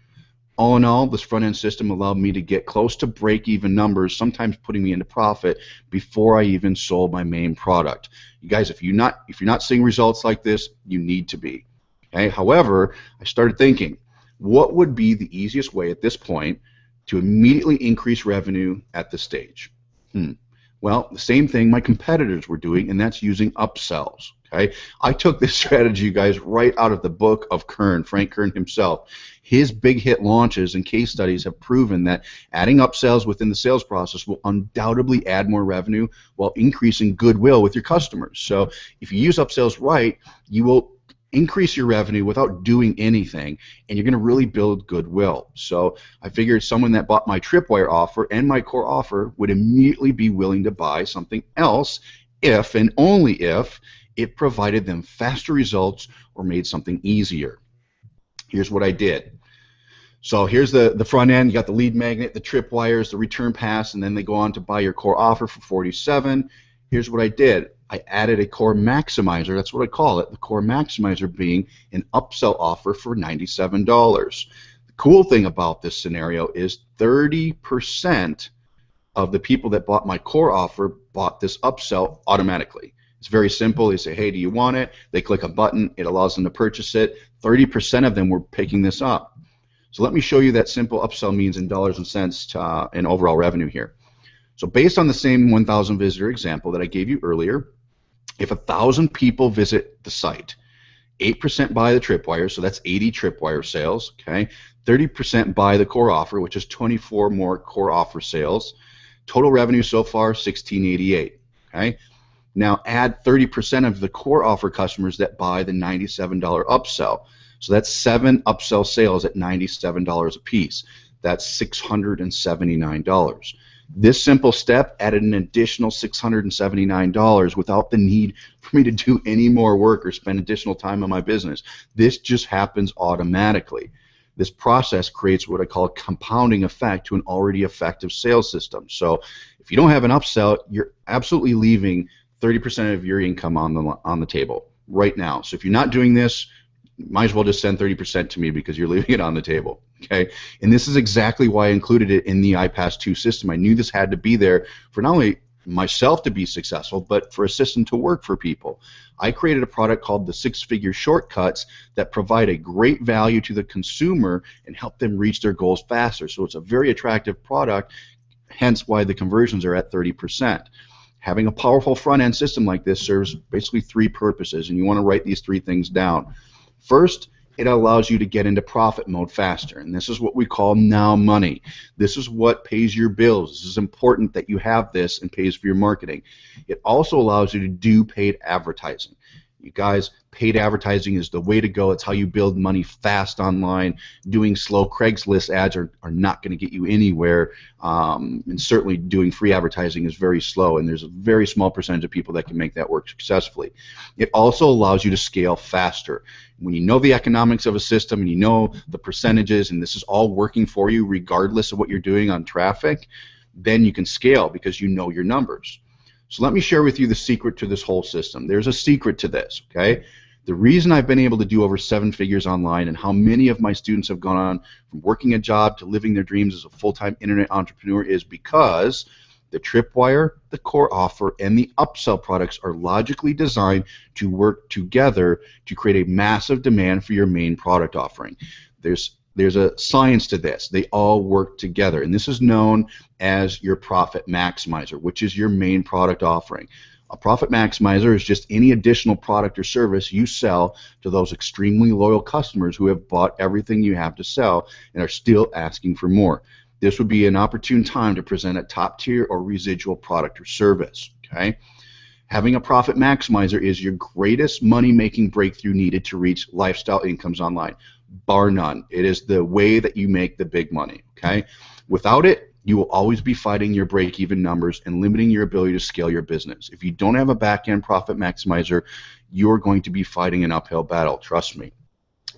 All in all, this front-end system allowed me to get close to break-even numbers, sometimes putting me into profit before I even sold my main product. You guys, if you're not seeing results like this, you need to be. Okay? However, I started thinking, what would be the easiest way at this point to immediately increase revenue at this stage? Well, the same thing my competitors were doing, and that's using upsells. Okay? I took this strategy, you guys, right out of the book of Kern, Frank Kern himself. His big hit launches and case studies have proven that adding upsells within the sales process will undoubtedly add more revenue while increasing goodwill with your customers. So if you use upsells right, you will increase your revenue without doing anything, and you're going to really build goodwill. So I figured someone that bought my tripwire offer and my core offer would immediately be willing to buy something else if and only if it provided them faster results or made something easier. Here's what I did. So here's the front end. You got the lead magnet, the tripwires, the return pass, and then they go on to buy your core offer for $47. Here's what I did. I added a core maximizer. That's what I call it. The core maximizer being an upsell offer for $97. The cool thing about this scenario is 30% of the people that bought my core offer bought this upsell automatically. It's very simple. They say, hey, do you want it? They click a button. It allows them to purchase it. 30% of them were picking this up. So let me show you that simple upsell means in dollars and cents in overall revenue here. So based on the same 1,000 visitor example that I gave you earlier, if 1,000 people visit the site, 8% buy the tripwire, so that's 80 tripwire sales, okay? 30% buy the core offer, which is 24 more core offer sales. Total revenue so far, 1,688, okay? Now add 30% of the core offer customers that buy the $97 upsell. So that's 7 upsell sales at $97 a piece. That's $679. This simple step added an additional $679 without the need for me to do any more work or spend additional time on my business. This just happens automatically. This process creates what I call a compounding effect to an already effective sales system. So if you don't have an upsell, you're absolutely leaving 30% of your income on the table right now. So if you're not doing this, might as well just send 30% to me because you're leaving it on the table. Okay, and this is exactly why I included it in the iPAS 2 system. I knew this had to be there for not only myself to be successful, but for a system to work for people. I created a product called the 6-Figure Shortcuts that provide a great value to the consumer and help them reach their goals faster. So it's a very attractive product, hence why the conversions are at 30%. Having a powerful front-end system like this serves basically 3 purposes, and you want to write these 3 things down. First, it allows you to get into profit mode faster, and this is what we call now money. This is what pays your bills. This is important that you have this and pays for your marketing. It also allows you to do paid advertising. You guys, paid advertising is the way to go. It's how you build money fast online. Doing slow Craigslist ads are not going to get you anywhere, and certainly doing free advertising is very slow, and there's a very small percentage of people that can make that work successfully. It also allows you to scale faster. When you know the economics of a system and you know the percentages and this is all working for you regardless of what you're doing on traffic, then you can scale because you know your numbers. So let me share with you the secret to this whole system. There's a secret to this, okay? The reason I've been able to do over 7 figures online and how many of my students have gone on from working a job to living their dreams as a full-time internet entrepreneur is because the tripwire, the core offer, and the upsell products are logically designed to work together to create a massive demand for your main product offering. There's a science to this. They all work together, and this is known as your profit maximizer, which is your main product offering. A profit maximizer is just any additional product or service you sell to those extremely loyal customers who have bought everything you have to sell and are still asking for more. This would be an opportune time to present a top tier or residual product or service. Okay? Having a profit maximizer is your greatest money-making breakthrough needed to reach lifestyle incomes online, bar none. It is the way that you make the big money. Okay? Without it, you will always be fighting your break-even numbers and limiting your ability to scale your business. If you don't have a back-end profit maximizer, you're going to be fighting an uphill battle, trust me.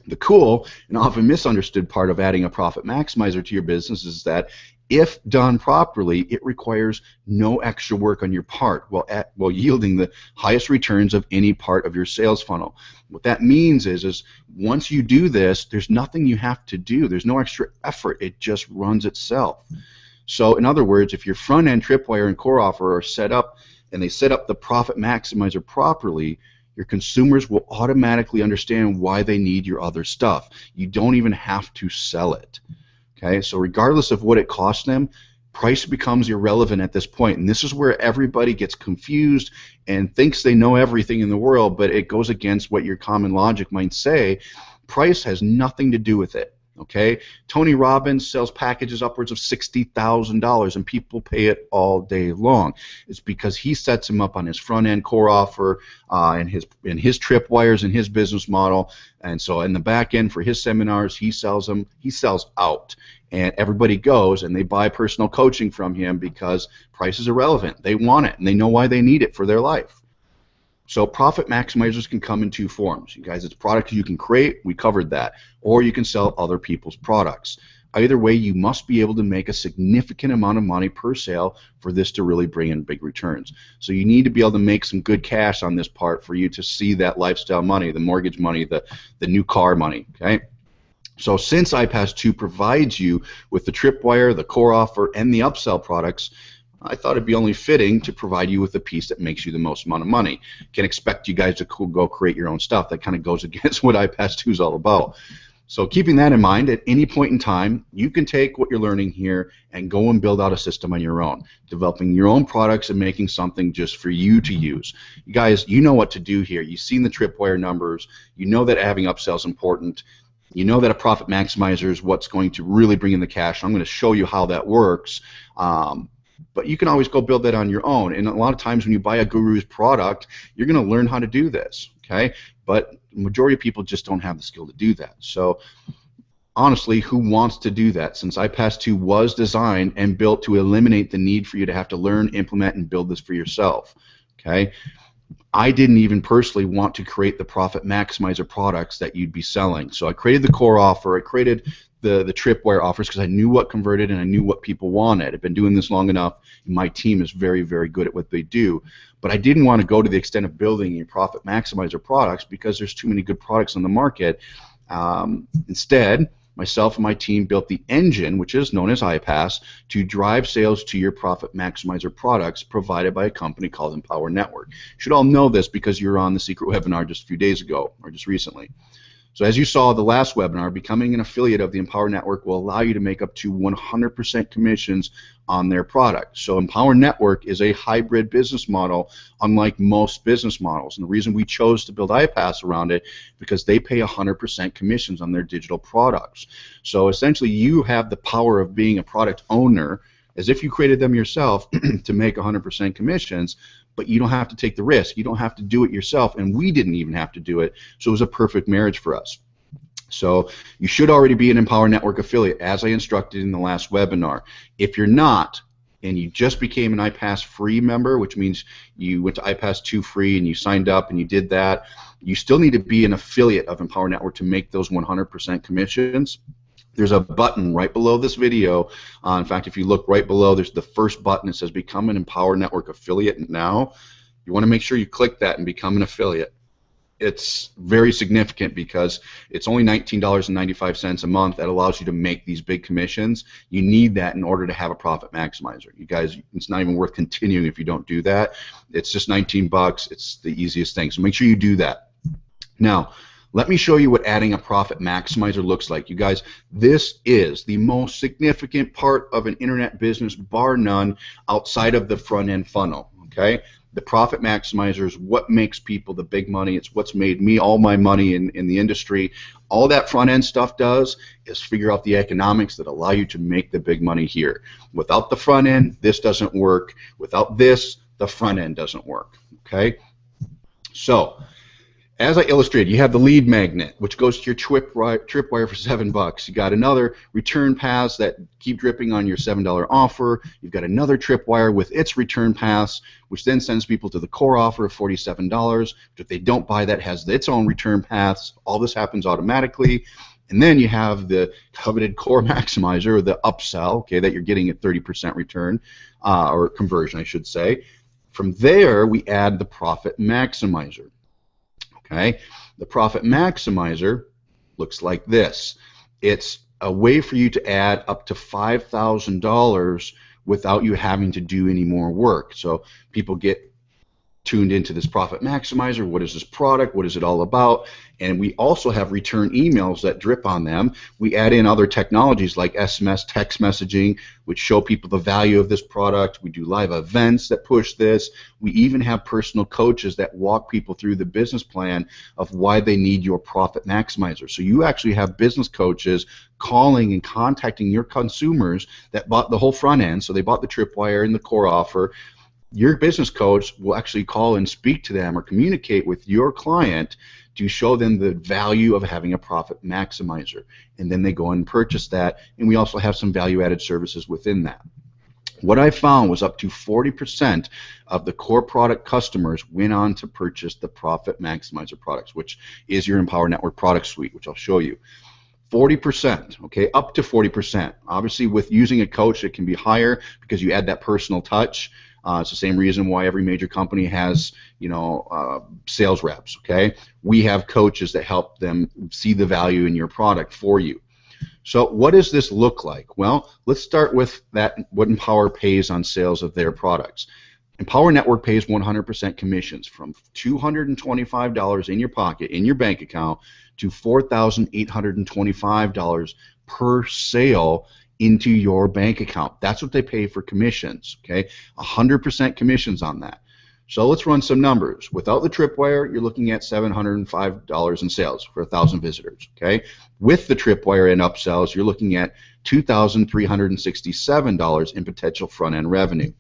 The cool and often misunderstood part of adding a profit maximizer to your business is that if done properly, it requires no extra work on your part while yielding the highest returns of any part of your sales funnel. What that means is once you do this, there's nothing you have to do. There's no extra effort. It just runs itself. So in other words, if your front-end tripwire and core offer are set up and they set up the profit maximizer properly, your consumers will automatically understand why they need your other stuff. You don't even have to sell it. Okay, so regardless of what it costs them, price becomes irrelevant at this point, and this is where everybody gets confused and thinks they know everything in the world, but it goes against what your common logic might say. Price has nothing to do with it. Okay, Tony Robbins sells packages upwards of $60,000, and people pay it all day long. It's because he sets them up on his front end core offer, and his tripwires and his business model. And so in the back end for his seminars, he sells them. He sells out, and everybody goes and they buy personal coaching from him because price is irrelevant. They want it and they know why they need it for their life. So profit maximizers can come in two forms. You guys, it's products you can create, we covered that, or you can sell other people's products. Either way, you must be able to make a significant amount of money per sale for this to really bring in big returns. So you need to be able to make some good cash on this part for you to see that lifestyle money, the mortgage money, the new car money, okay? So since iPAS 2 provides you with the tripwire, the core offer, and the upsell products, I thought it'd be only fitting to provide you with a piece that makes you the most amount of money. Can't expect you guys to go create your own stuff. That kind of goes against what iPAS 2 is all about. So keeping that in mind, at any point in time, you can take what you're learning here and go and build out a system on your own, developing your own products and making something just for you to use. You guys, you know what to do here. You've seen the tripwire numbers. You know that having upsell is important. You know that a profit maximizer is what's going to really bring in the cash. I'm going to show you how that works. But you can always go build that on your own. And a lot of times when you buy a guru's product, you're going to learn how to do this, okay? But the majority of people just don't have the skill to do that. So honestly, who wants to do that? Since iPAS 2 was designed and built to eliminate the need for you to have to learn, implement, and build this for yourself, okay? I didn't even personally want to create the profit maximizer products that you'd be selling. So I created the core offer. I created the tripwire offers because I knew what converted and I knew what people wanted. I've been doing this long enough, and my team is very, very good at what they do. But I didn't want to go to the extent of building your profit maximizer products because there's too many good products on the market. Instead, myself and my team built the engine, which is known as iPAS, to drive sales to your profit maximizer products provided by a company called Empower Network. You should all know this because you were on the secret webinar just a few days ago or just recently. So as you saw the last webinar, becoming an affiliate of the Empower Network will allow you to make up to 100% commissions on their product. So Empower Network is a hybrid business model, unlike most business models. And the reason we chose to build iPAS around it because they pay 100% commissions on their digital products. So essentially you have the power of being a product owner as if you created them yourself to make 100% commissions, but you don't have to take the risk. You don't have to do it yourself, and we didn't even have to do it, so it was a perfect marriage for us. So you should already be an Empower Network affiliate, as I instructed in the last webinar. If you're not, and you just became an iPAS free member, which means you went to iPAS 2 free and you signed up and you did that, you still need to be an affiliate of Empower Network to make those 100% commissions. There's a button right below this video. In fact, if you look right below, there's the first button that says Become an Empower Network Affiliate Now. You want to make sure you click that and become an affiliate. It's very significant because it's only $19.95 a month that allows you to make these big commissions. You need that in order to have a profit maximizer. You guys, it's not even worth continuing if you don't do that. It's just 19 bucks. It's the easiest thing. So make sure you do that. Now, let me show you what adding a profit maximizer looks like. You guys, this is the most significant part of an internet business, bar none, outside of the front-end funnel, okay? The profit maximizer is what makes people the big money. It's what's made me all my money in the industry. All that front-end stuff does is figure out the economics that allow you to make the big money here. Without the front end, this doesn't work. Without this, the front end doesn't work, okay? So, as I illustrated, you have the lead magnet, which goes to your tripwire for $7. You got another return paths that keep dripping on your $7 offer. You've got another tripwire with its return paths, which then sends people to the core offer of $47. Which if they don't buy that, has its own return paths. All this happens automatically. And then you have the coveted core maximizer, or the upsell, okay, that you're getting at 30% return, or conversion, I should say. From there, we add the profit maximizer. Okay? The profit maximizer looks like this. It's a way for you to add up to $5,000 without you having to do any more work. So people get tuned into this Profit Maximizer. What is this product? What is it all about? And we also have return emails that drip on them. We add in other technologies like SMS text messaging, which show people the value of this product. We do live events that push this. We even have personal coaches that walk people through the business plan of why they need your Profit Maximizer. So you actually have business coaches calling and contacting your consumers that bought the whole front end. So they bought the tripwire and the core offer. Your business coach will actually call and speak to them or communicate with your client to show them the value of having a Profit Maximizer. And then they go and purchase that, and we also have some value-added services within that. What I found was up to 40% of the core product customers went on to purchase the Profit Maximizer products, which is your Empower Network product suite, which I'll show you. 40%, okay, up to 40%. Obviously, with using a coach, it can be higher because you add that personal touch. It's the same reason why every major company has, sales reps, okay? We have coaches that help them see the value in your product for you. So what does this look like? Well, let's start with what Empower pays on sales of their products. Empower Network pays 100% commissions from $225 in your pocket, in your bank account, to $4,825 per sale into your bank account. That's what they pay for commissions, okay? 100% commissions on that. So let's run some numbers. Without the tripwire, you're looking at $705 in sales for 1,000 visitors, okay? With the tripwire and upsells, you're looking at $2,367 in potential front-end revenue.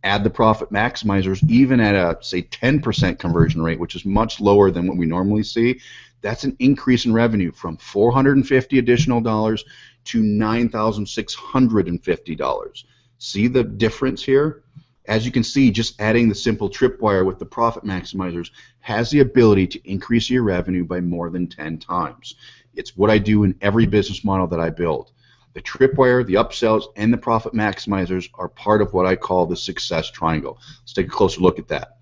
Add the Profit Maximizers, even at a, say, 10% conversion rate, which is much lower than what we normally see. That's an increase in revenue from $450 additional dollars to $9,650. See the difference here? As you can see, just adding the simple tripwire with the Profit Maximizers has the ability to increase your revenue by more than 10 times. It's what I do in every business model that I build. The tripwire, the upsells, and the Profit Maximizers are part of what I call the success triangle. Let's take a closer look at that.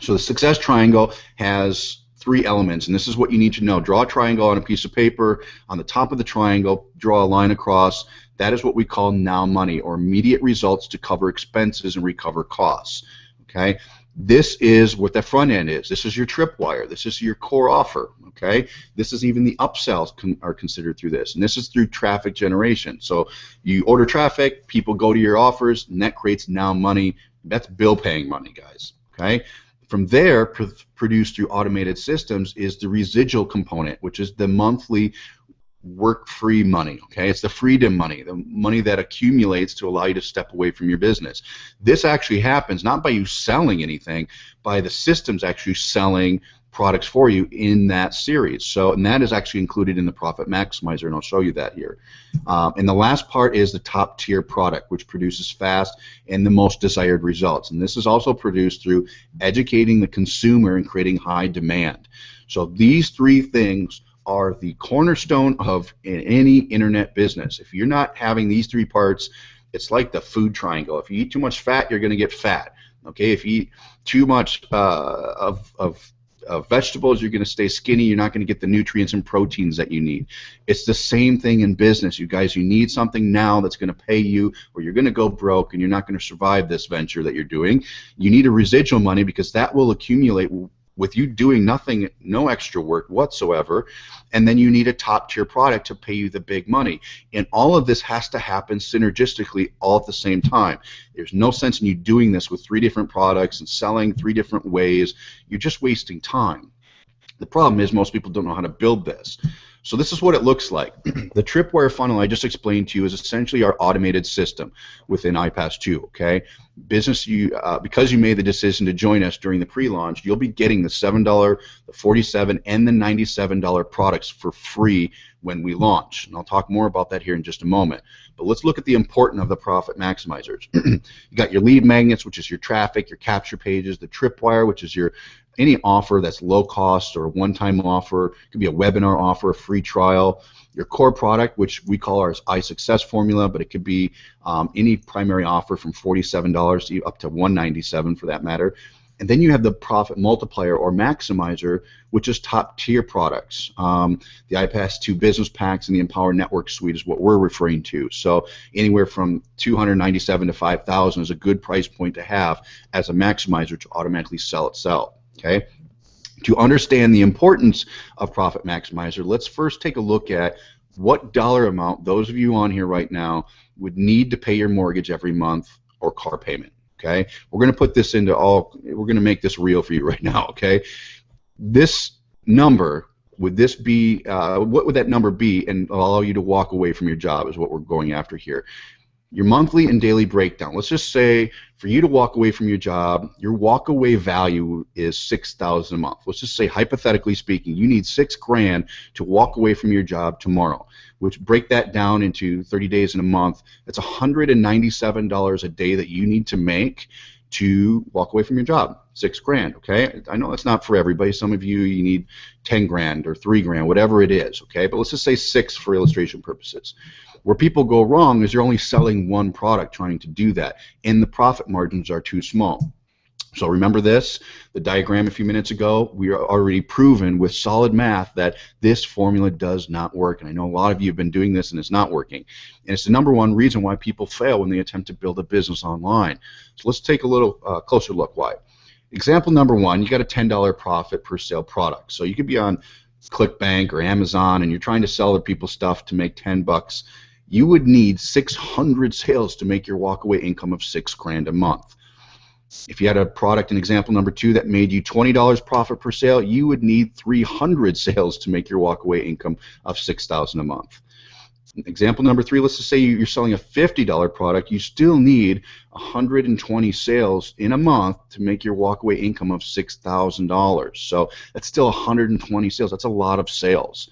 So the success triangle has 3 elements, and this is what you need to know. Draw a triangle on a piece of paper. On the top of the triangle, draw a line across. That is what we call now money, or immediate results to cover expenses and recover costs. Okay, this is what the front end is. This is your tripwire. This is your core offer. Okay, this is even the upsells are considered through this, and this is through traffic generation. So you order traffic, people go to your offers, and that creates now money. That's bill paying money, guys. Okay. From there, produced through automated systems, is the residual component, which is the monthly work-free money. Okay, it's the freedom money, the money that accumulates to allow you to step away from your business. This actually happens not by you selling anything, by the systems actually selling products for you in that series. So, and that is actually included in the Profit Maximizer, and I'll show you that here. And the last part is the top tier product, which produces fast and the most desired results. And this is also produced through educating the consumer and creating high demand. So these 3 things are the cornerstone of any internet business. If you're not having these 3 parts, it's like the food triangle. If you eat too much fat, you're going to get fat. Okay, if you eat too much of vegetables, you're going to stay skinny. You're not going to get the nutrients and proteins that you need. It's the same thing in business, you guys. You need something now that's going to pay you, or you're going to go broke and you're not going to survive this venture that you're doing. You need a residual money because that will accumulate with you doing nothing, no extra work whatsoever, and then you need a top-tier product to pay you the big money. And all of this has to happen synergistically all at the same time. There's no sense in you doing this with 3 different products and selling 3 different ways. You're just wasting time. The problem is most people don't know how to build this. So this is what it looks like. The tripwire funnel I just explained to you is essentially our automated system within iPAS 2. Okay, business, because you made the decision to join us during the pre-launch, you'll be getting the $7, the $47, and the $97 products for free when we launch. And I'll talk more about that here in just a moment. But let's look at the importance of the Profit Maximizers. You got your lead magnets, which is your traffic, your capture pages, the tripwire, which is your any offer that's low cost or a one-time offer. It could be a webinar offer, a free trial. Your core product, which we call our iSuccess formula, but it could be any primary offer from $47 to up to $197 for that matter. And then you have the profit multiplier or maximizer, which is top tier products. The iPAS 2 business packs and the Empower Network suite is what we're referring to. So anywhere from $297 to $5,000 is a good price point to have as a maximizer to automatically sell itself. Okay. To understand the importance of Profit Maximizer, let's first take a look at what dollar amount those of you on here right now would need to pay your mortgage every month or car payment. Okay, we're going to put this into we're going to make this real for you right now. Okay, this number, would this be, what would that number be and allow you to walk away from your job is what we're going after here. Your monthly and daily breakdown. Let's just say for you to walk away from your job, your walk away value is $6,000 a month. Let's just say, hypothetically speaking, you need $6,000 to walk away from your job tomorrow. Which, break that down into 30 days in a month. That's $197 a day that you need to make to walk away from your job. $6,000. Okay, I know that's not for everybody. Some of you need $10,000 or $3,000, whatever it is. Okay, but let's just say 6 for illustration purposes. Where people go wrong is you're only selling one product trying to do that, and the profit margins are too small. So remember this, the diagram a few minutes ago, we are already proven with solid math that this formula does not work. And I know a lot of you have been doing this and it's not working. And it's the #1 reason why people fail when they attempt to build a business online. So let's take a little closer look why. Example #1, you got a $10 profit per sale product. So you could be on ClickBank or Amazon and you're trying to sell other people's stuff to make $10. You would need 600 sales to make your walkaway income of $6,000 a month. If you had a product in example #2 that made you $20 profit per sale, you would need 300 sales to make your walkaway income of $6,000 a month. Example #3, let's just say you're selling a $50 product, you still need 120 sales in a month to make your walkaway income of $6,000. So that's still 120 sales. That's a lot of sales.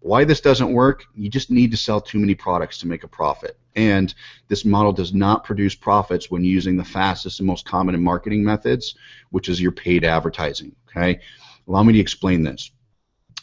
Why this doesn't work? You just need to sell too many products to make a profit. And this model does not produce profits when using the fastest and most common in marketing methods, which is your paid advertising. Okay? Allow me to explain this.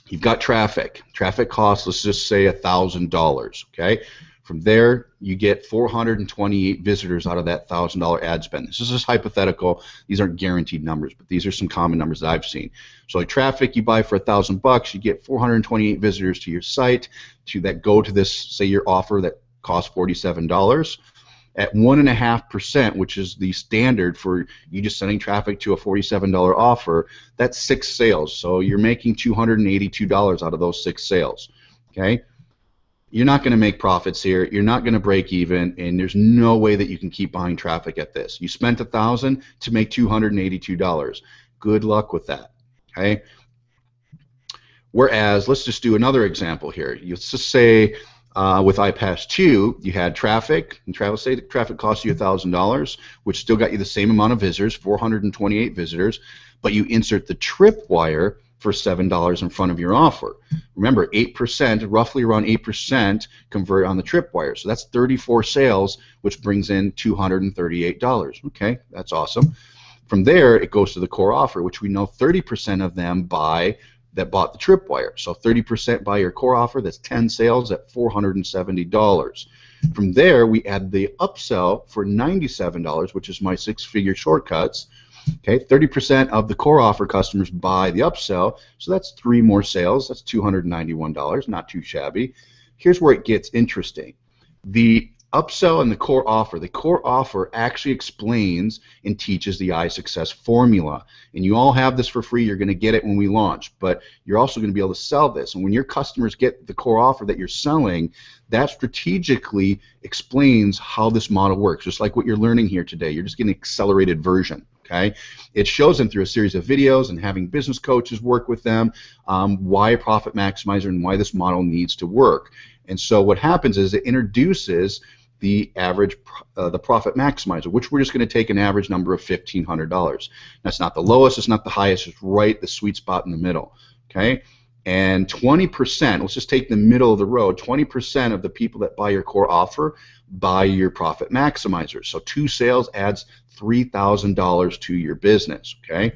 You've got traffic. Traffic costs, let's just say, $1,000. Okay? From there, you get 428 visitors out of that $1,000 ad spend. This is just hypothetical. These aren't guaranteed numbers, but these are some common numbers that I've seen. So like traffic, you buy for $1,000, you get 428 visitors to your site that go to this, say, your offer that costs $47. At 1.5%, which is the standard for you just sending traffic to a $47 offer, that's 6 sales. So you're making $282 out of those 6 sales. Okay? You're not going to make profits here. You're not going to break even, and there's no way that you can keep buying traffic at this. You spent $1,000 to make $282. Good luck with that. Okay. Whereas, let's just do another example here. Let's just say with iPAS 2, you had traffic, and say the traffic cost you $1,000, which still got you the same amount of visitors, 428 visitors, but you insert the tripwire for $7 in front of your offer. Remember, 8%, roughly around 8%, convert on the tripwire. So that's 34 sales, which brings in $238. Okay, that's awesome. From there, it goes to the core offer, which we know 30% of them buy that bought the tripwire. So 30% buy your core offer, that's 10 sales at $470. From there, we add the upsell for $97, which is my 6-figure shortcuts. Okay, 30% of the core offer customers buy the upsell, so that's 3 more sales. That's $291, not too shabby. Here's where it gets interesting. The upsell and the core offer actually explains and teaches the iSuccess formula. And you all have this for free. You're going to get it when we launch, but you're also going to be able to sell this. And when your customers get the core offer that you're selling, that strategically explains how this model works, just like what you're learning here today. You're just getting an accelerated version. Okay, it shows them through a series of videos and having business coaches work with them why a profit maximizer and why this model needs to work. And so what happens is it introduces the average, the profit maximizer, which we're just going to take an average number of $1,500. That's not the lowest, it's not the highest, it's right the sweet spot in the middle. Okay, and 20%, let's just take the middle of the road, 20% of the people that buy your core offer buy your profit maximizer. So 2 sales adds $3,000 to your business. Okay,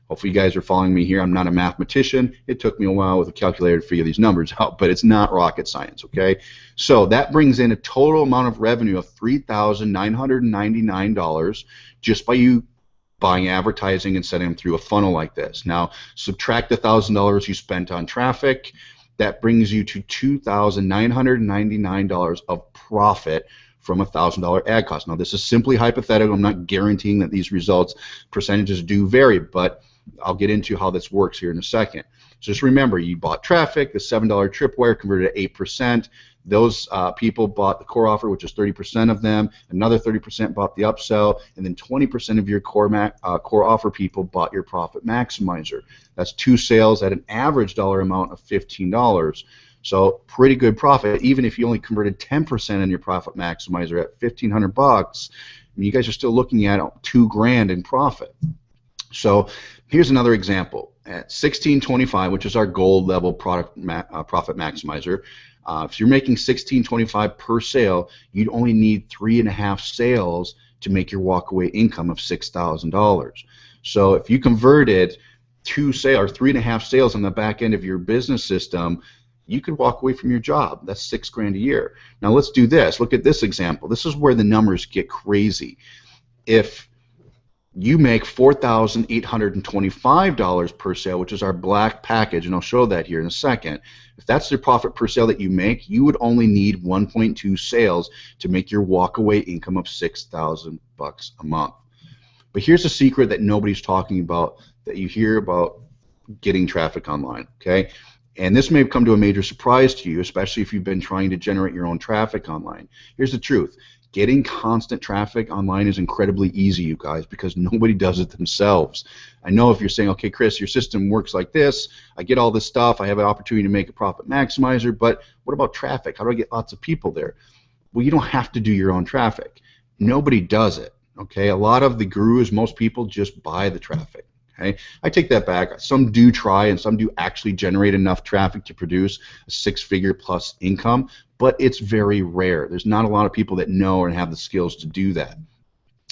hopefully you guys are following me here. I'm not a mathematician. It took me a while with a calculator to figure these numbers out, but it's not rocket science. Okay, so that brings in a total amount of revenue of $3,999 just by you buying advertising and sending them through a funnel like this. Now, subtract the $1,000 you spent on traffic. That brings you to $2,999 of profit from a $1,000 ad cost. Now, this is simply hypothetical. I'm not guaranteeing that these results percentages do vary, but I'll get into how this works here in a second. So just remember, you bought traffic, the $7 tripwire converted at 8%. Those people bought the core offer, which is 30% of them. Another 30% bought the upsell, and then 20% of your core offer people bought your profit maximizer. That's 2 sales at an average dollar amount of $15. So pretty good profit, even if you only converted 10% on your profit maximizer at $1,500 bucks. I mean, you guys are still looking at $2,000 in profit. So here's another example. At $16.25, which is our gold level profit maximizer, if you're making $16.25 per sale, you'd only need 3.5 sales to make your walkaway income of $6,000. So if you converted 2 sales or 3.5 sales on the back end of your business system, you could walk away from your job. That's $6,000 a year. Now let's do this. Look at this example. This is where the numbers get crazy. If you make $4,825 per sale, which is our black package, and I'll show that here in a second. If that's the profit per sale that you make, you would only need 1.2 sales to make your walkaway income of $6,000 bucks a month. But here's a secret that nobody's talking about, that you hear about getting traffic online, okay? And this may come to a major surprise to you, especially if you've been trying to generate your own traffic online. Here's the truth. Getting constant traffic online is incredibly easy, you guys, because nobody does it themselves. I know if you're saying, okay, Chris, your system works like this, I get all this stuff, I have an opportunity to make a profit maximizer, but what about traffic? How do I get lots of people there? Well, you don't have to do your own traffic. Nobody does it, okay? A lot of the gurus, most people just buy the traffic. Okay? I take that back. Some do try, and some do actually generate enough traffic to produce a 6-figure plus income, but it's very rare. There's not a lot of people that know and have the skills to do that.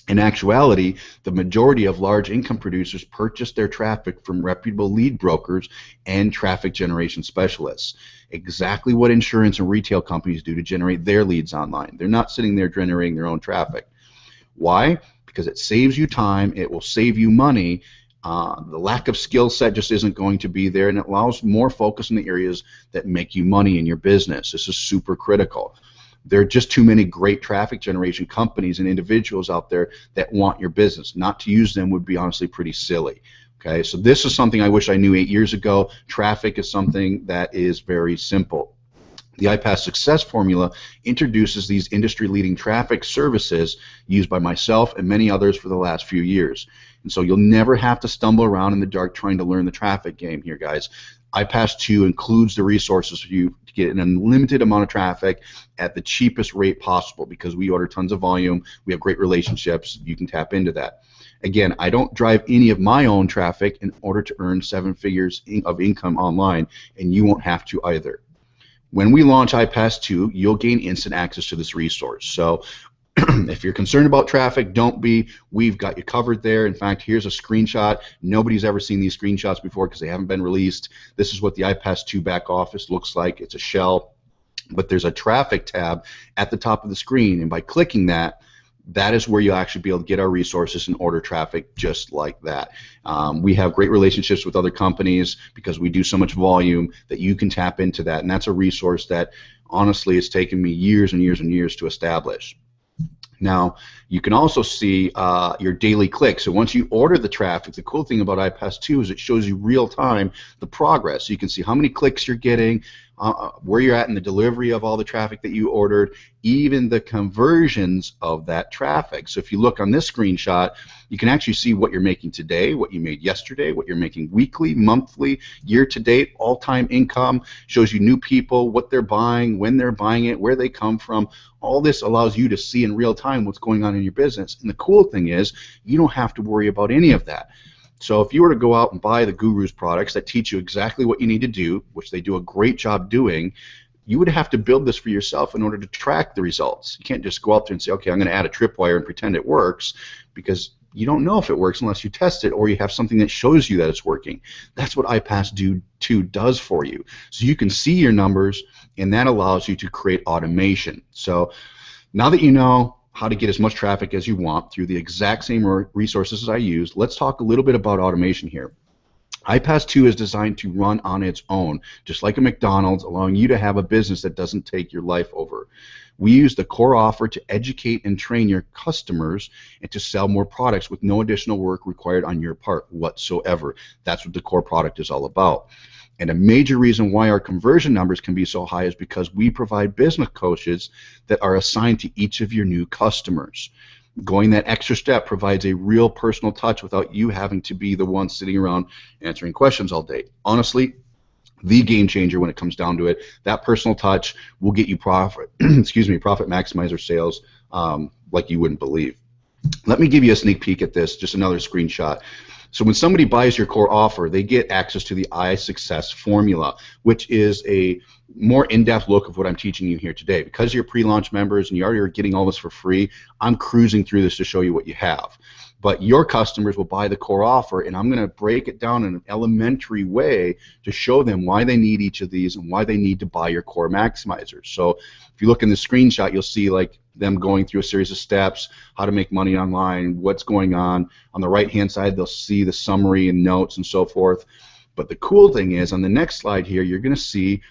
In actuality, the majority of large income producers purchase their traffic from reputable lead brokers and traffic generation specialists. Exactly what insurance and retail companies do to generate their leads online. They're not sitting there generating their own traffic. Why? Because it saves you time, it will save you money. The lack of skill set just isn't going to be there, and it allows more focus in the areas that make you money in your business. This is super critical. There are just too many great traffic generation companies and individuals out there that want your business. Not to use them would be honestly pretty silly. Okay, so this is something I wish I knew 8 years ago. Traffic is something that is very simple. The iPAS success formula introduces these industry-leading traffic services used by myself and many others for the last few years. And so you'll never have to stumble around in the dark trying to learn the traffic game here, guys. iPAS 2 includes the resources for you to get an unlimited amount of traffic at the cheapest rate possible because we order tons of volume. We have great relationships. You can tap into that. Again, I don't drive any of my own traffic in order to earn 7 figures of income online, and you won't have to either. When we launch iPAS 2, you'll gain instant access to this resource. So if you're concerned about traffic, don't be. We've got you covered there. In fact, here's a screenshot. Nobody's ever seen these screenshots before because they haven't been released. This is what the iPAS 2 back office looks like. It's a shell, but there's a traffic tab at the top of the screen, and by clicking that, that is where you'll actually be able to get our resources and order traffic just like that. We have great relationships with other companies because we do so much volume that you can tap into that, and that's a resource that honestly it's taken me years and years and years to establish. Now, you can also see your daily clicks. So once you order the traffic, the cool thing about iPAS 2 is it shows you real time the progress. So you can see how many clicks you're getting, where you're at in the delivery of all the traffic that you ordered, even the conversions of that traffic. So if you look on this screenshot, you can actually see what you're making today, what you made yesterday, what you're making weekly, monthly, year to date, all-time income, shows you new people, what they're buying, when they're buying it, where they come from. All this allows you to see in real time what's going on in your business. And the cool thing is you don't have to worry about any of that. So if you were to go out and buy the Guru's products that teach you exactly what you need to do, which they do a great job doing, you would have to build this for yourself in order to track the results. You can't just go out there and say, okay, I'm going to add a tripwire and pretend it works, because you don't know if it works unless you test it or you have something that shows you that it's working. That's what iPAS 2 does for you. So you can see your numbers, and that allows you to create automation. So now that you know how to get as much traffic as you want through the exact same resources as I use. Let's talk a little bit about automation here. iPAS 2 is designed to run on its own, just like a McDonald's, allowing you to have a business that doesn't take your life over. We use the core offer to educate and train your customers and to sell more products with no additional work required on your part whatsoever. That's what the core product is all about. And a major reason why our conversion numbers can be so high is because we provide business coaches that are assigned to each of your new customers. Going that extra step provides a real personal touch without you having to be the one sitting around answering questions all day. Honestly, the game changer when it comes down to it, that personal touch will get you profit, profit maximizer sales like you wouldn't believe. Let me give you a sneak peek at this, just another screenshot. So when somebody buys your core offer, they get access to the iSuccess formula, which is a more in-depth look of what I'm teaching you here today. Because you're pre-launch members and you already are getting all this for free, I'm cruising through this to show you what you have. But your customers will buy the core offer, and I'm going to break it down in an elementary way to show them why they need each of these and why they need to buy your core maximizers. So if you look in the screenshot, you'll see like them going through a series of steps, how to make money online, what's going on. On the right-hand side, they'll see the summary and notes and so forth. But the cool thing is, on the next slide here, you're going to see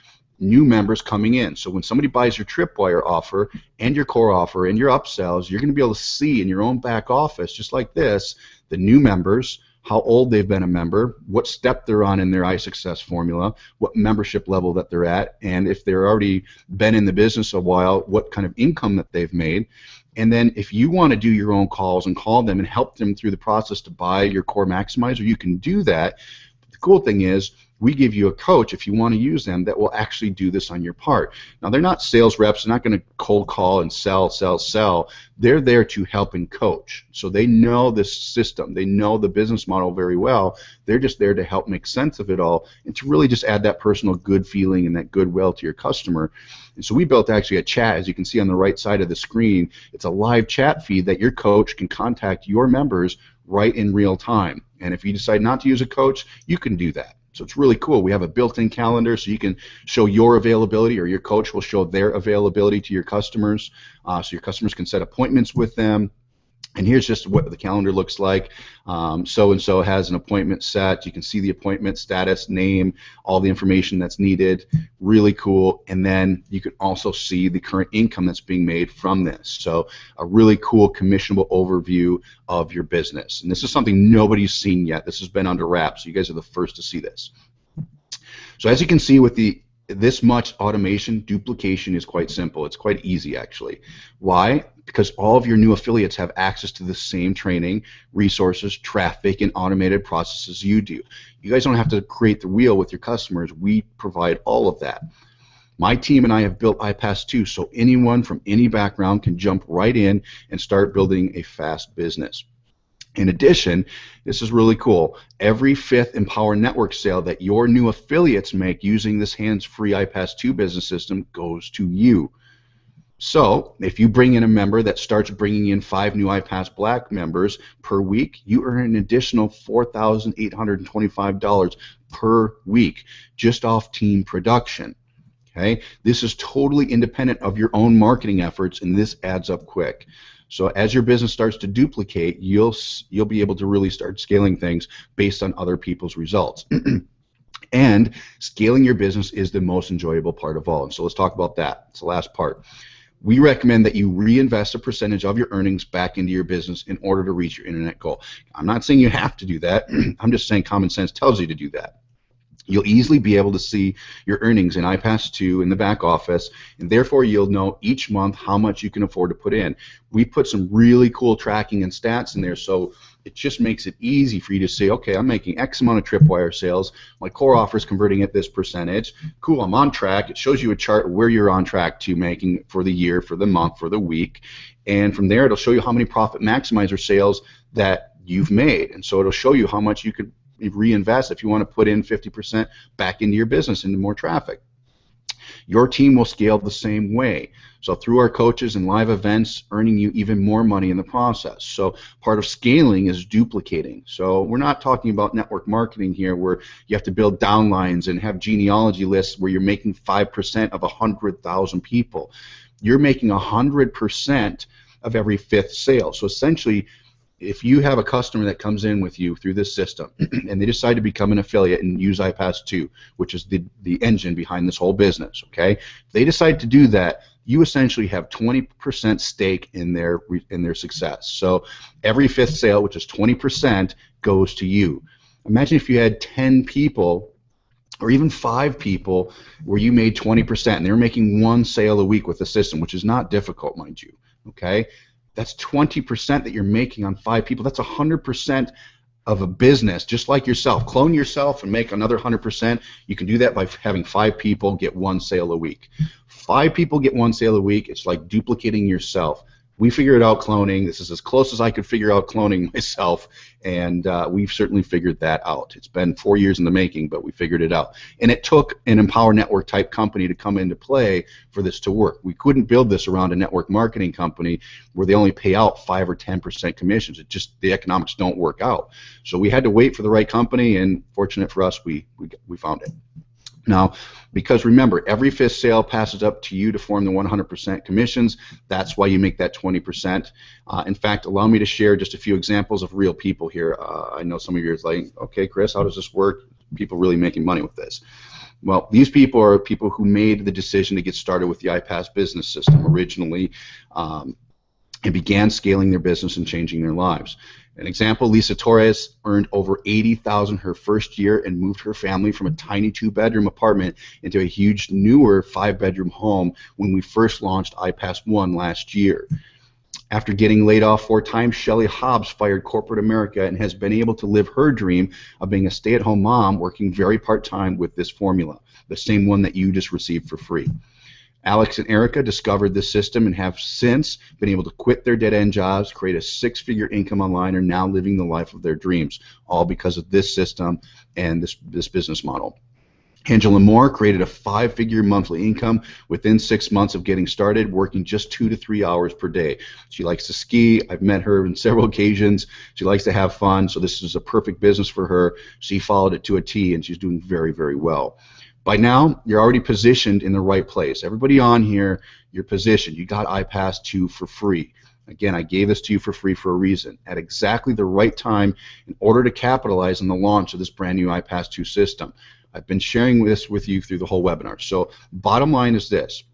new members coming in. So when somebody buys your Tripwire offer and your core offer and your upsells, you're going to be able to see in your own back office, just like this, the new members, how old they've been a member, what step they're on in their iSuccess formula, what membership level that they're at, and if they're already been in the business a while, what kind of income that they've made. And then if you want to do your own calls and call them and help them through the process to buy your core maximizer, you can do that. But the cool thing is, we give you a coach, if you want to use them, that will actually do this on your part. Now, they're not sales reps. They're not going to cold call and sell. They're there to help and coach. So they know this system. They know the business model very well. They're just there to help make sense of it all and to really just add that personal good feeling and that goodwill to your customer. And so we built actually a chat, as you can see on the right side of the screen. It's a live chat feed that your coach can contact your members right in real time. And if you decide not to use a coach, you can do that. So it's really cool. We have a built-in calendar so you can show your availability, or your coach will show their availability to your customers, so your customers can set appointments with them. And here's just what the calendar looks like. So-and-so has an appointment set. You can see the appointment status, name, all the information that's needed. Really cool. And then you can also see the current income that's being made from this. So a really cool commissionable overview of your business. And this is something nobody's seen yet. This has been under wraps. So you guys are the first to see this. So as you can see with this much automation, duplication is quite simple. It's quite easy, actually. Why? Because all of your new affiliates have access to the same training, resources, traffic, and automated processes you do. You guys don't have to create the wheel with your customers. We provide all of that. My team and I have built iPAS 2, so anyone from any background can jump right in and start building a fast business. In addition, this is really cool. Every fifth Empower Network sale that your new affiliates make using this hands-free iPAS 2 business system goes to you. So if you bring in a member that starts bringing in 5 new iPAS Black members per week, you earn an additional $4,825 per week just off team production. Okay? This is totally independent of your own marketing efforts, and this adds up quick. So as your business starts to duplicate, you'll be able to really start scaling things based on other people's results. And scaling your business is the most enjoyable part of all. And so let's talk about that. It's the last part. We recommend that you reinvest a percentage of your earnings back into your business in order to reach your internet goal. I'm not saying you have to do that. I'm just saying common sense tells you to do that. You'll easily be able to see your earnings in iPAS 2 in the back office, and therefore you'll know each month how much you can afford to put in. We put some really cool tracking and stats in there, so it just makes it easy for you to say, okay, I'm making X amount of Tripwire sales, my core offer is converting at this percentage, cool, I'm on track. It shows you a chart where you're on track to making for the year, for the month, for the week, and from there it'll show you how many profit maximizer sales that you've made, and so it'll show you how much you could reinvest if you want to put in 50% back into your business, into more traffic. Your team will scale the same way. So through our coaches and live events, earning you even more money in the process. So part of scaling is duplicating. So we're not talking about network marketing here where you have to build downlines and have genealogy lists where you're making 5% of 100,000 people. You're making 100% of every fifth sale. So essentially, if you have a customer that comes in with you through this system and they decide to become an affiliate and use iPAS 2, which is the engine behind this whole business, okay? If they decide to do that, you essentially have 20% stake in their success. So every fifth sale, which is 20%, goes to you. Imagine if you had 10 people or even 5 people where you made 20% and they were making 1 sale a week with the system, which is not difficult, mind you, okay? That's 20% that you're making on 5 people. That's 100% of a business, just like yourself. Clone yourself and make another 100%. You can do that by having 5 people get 1 sale a week. 5 people get 1 sale a week. It's like duplicating yourself. We figured out cloning. This is as close as I could figure out cloning myself, and we've certainly figured that out. It's been 4 years in the making, but we figured it out. And it took an Empower Network type company to come into play for this to work. We couldn't build this around a network marketing company where they only pay out 5 or 10% commissions. It just, the economics don't work out. So we had to wait for the right company, and fortunate for us, we found it. Now, because remember, every fifth sale passes up to you to form the 100% commissions. That's why you make that 20%. In fact, allow me to share just a few examples of real people here. I know some of you are like, okay, Chris, how does this work? People really making money with this. Well, these people are people who made the decision to get started with the iPAS business system originally and began scaling their business and changing their lives. An example, Lisa Torres earned over $80,000 her first year and moved her family from a tiny 2-bedroom apartment into a huge, newer 5-bedroom home when we first launched iPAS 1 last year. After getting laid off 4 times, Shelly Hobbs fired corporate America and has been able to live her dream of being a stay-at-home mom working very part-time with this formula, the same one that you just received for free. Alex and Erica discovered this system and have since been able to quit their dead-end jobs, create a 6-figure income online, and are now living the life of their dreams, all because of this system and this business model. Angela Moore created a 5-figure monthly income within 6 months of getting started, working just 2 to 3 hours per day. She likes to ski. I've met her on several occasions. She likes to have fun, so this is a perfect business for her. She followed it to a T, and she's doing very, very well. By now, you're already positioned in the right place. Everybody on here, you're positioned. You got iPAS 2 for free. Again, I gave this to you for free for a reason, at exactly the right time in order to capitalize on the launch of this brand new iPAS 2 system. I've been sharing this with you through the whole webinar. So bottom line is this,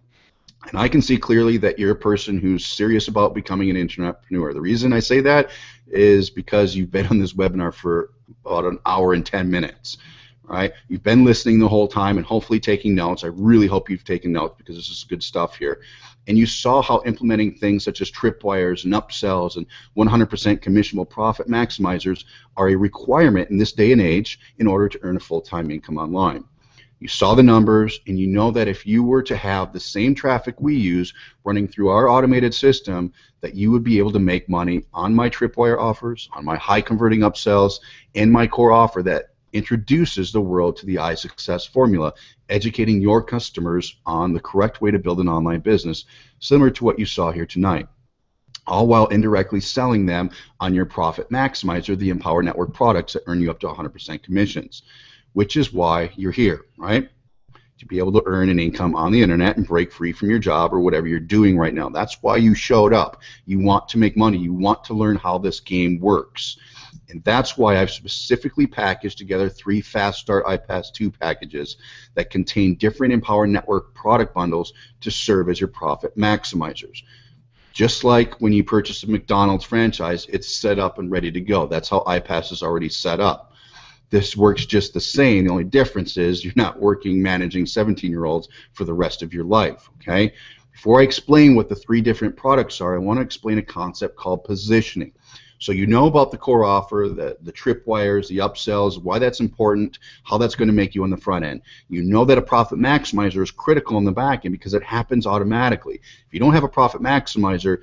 and I can see clearly that you're a person who's serious about becoming an entrepreneur. The reason I say that is because you've been on this webinar for about an hour and 10 minutes. Right? You've been listening the whole time and hopefully taking notes. I really hope you've taken notes because this is good stuff here. And you saw how implementing things such as tripwires and upsells and 100% commissionable profit maximizers are a requirement in this day and age in order to earn a full-time income online. You saw the numbers, and you know that if you were to have the same traffic we use running through our automated system, that you would be able to make money on my tripwire offers, on my high-converting upsells, and my core offer that introduces the world to the iSuccess formula, educating your customers on the correct way to build an online business, similar to what you saw here tonight, all while indirectly selling them on your Profit Maximizer, the Empower Network products that earn you up to 100% commissions, which is why you're here, right? To be able to earn an income on the internet and break free from your job or whatever you're doing right now. That's why you showed up. You want to make money. You want to learn how this game works. And that's why I've specifically packaged together 3 Fast Start iPAS 2 packages that contain different Empower Network product bundles to serve as your profit maximizers. Just like when you purchase a McDonald's franchise, it's set up and ready to go. That's how iPAS is already set up. This works just the same. The only difference is you're not managing 17-year-olds for the rest of your life, okay? Before I explain what the 3 different products are, I want to explain a concept called positioning. So you know about the core offer, the tripwires, the upsells, why that's important, how that's going to make you on the front end. You know that a profit maximizer is critical on the back end because it happens automatically. If you don't have a profit maximizer,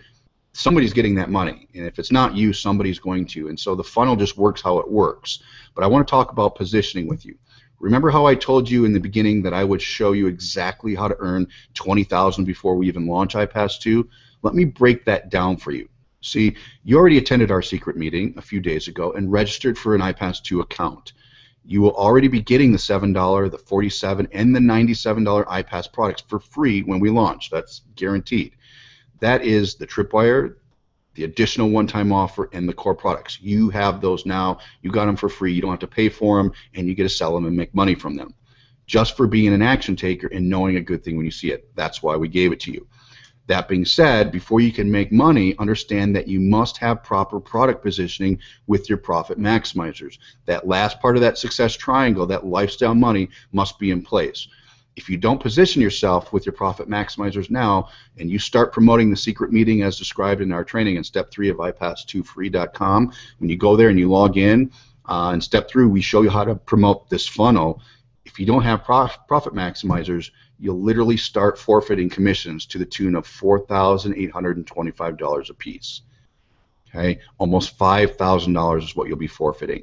somebody's getting that money, and if it's not you, somebody's going to. And so the funnel just works how it works. But I want to talk about positioning with you. Remember how I told you in the beginning that I would show you exactly how to earn $20,000 before we even launch iPAS 2? Let me break that down for you. See, you already attended our secret meeting a few days ago and registered for an iPAS 2 account. You will already be getting the $7, the $47, and the $97 iPAS products for free when we launch. That's guaranteed. That is the tripwire, the additional one-time offer, and the core products. You have those now. You got them for free. You don't have to pay for them, and you get to sell them and make money from them just for being an action taker and knowing a good thing when you see it. That's why we gave it to you. That being said, before you can make money, understand that you must have proper product positioning with your profit maximizers. That last part of that success triangle, that lifestyle money, must be in place. If you don't position yourself with your profit maximizers now, and you start promoting the secret meeting as described in our training in step 3 of iPAS2free.com, when you go there and you log in step 3, we show you how to promote this funnel. If you don't have profit maximizers, you'll literally start forfeiting commissions to the tune of $4,825 a piece. Okay, almost $5,000 is what you'll be forfeiting.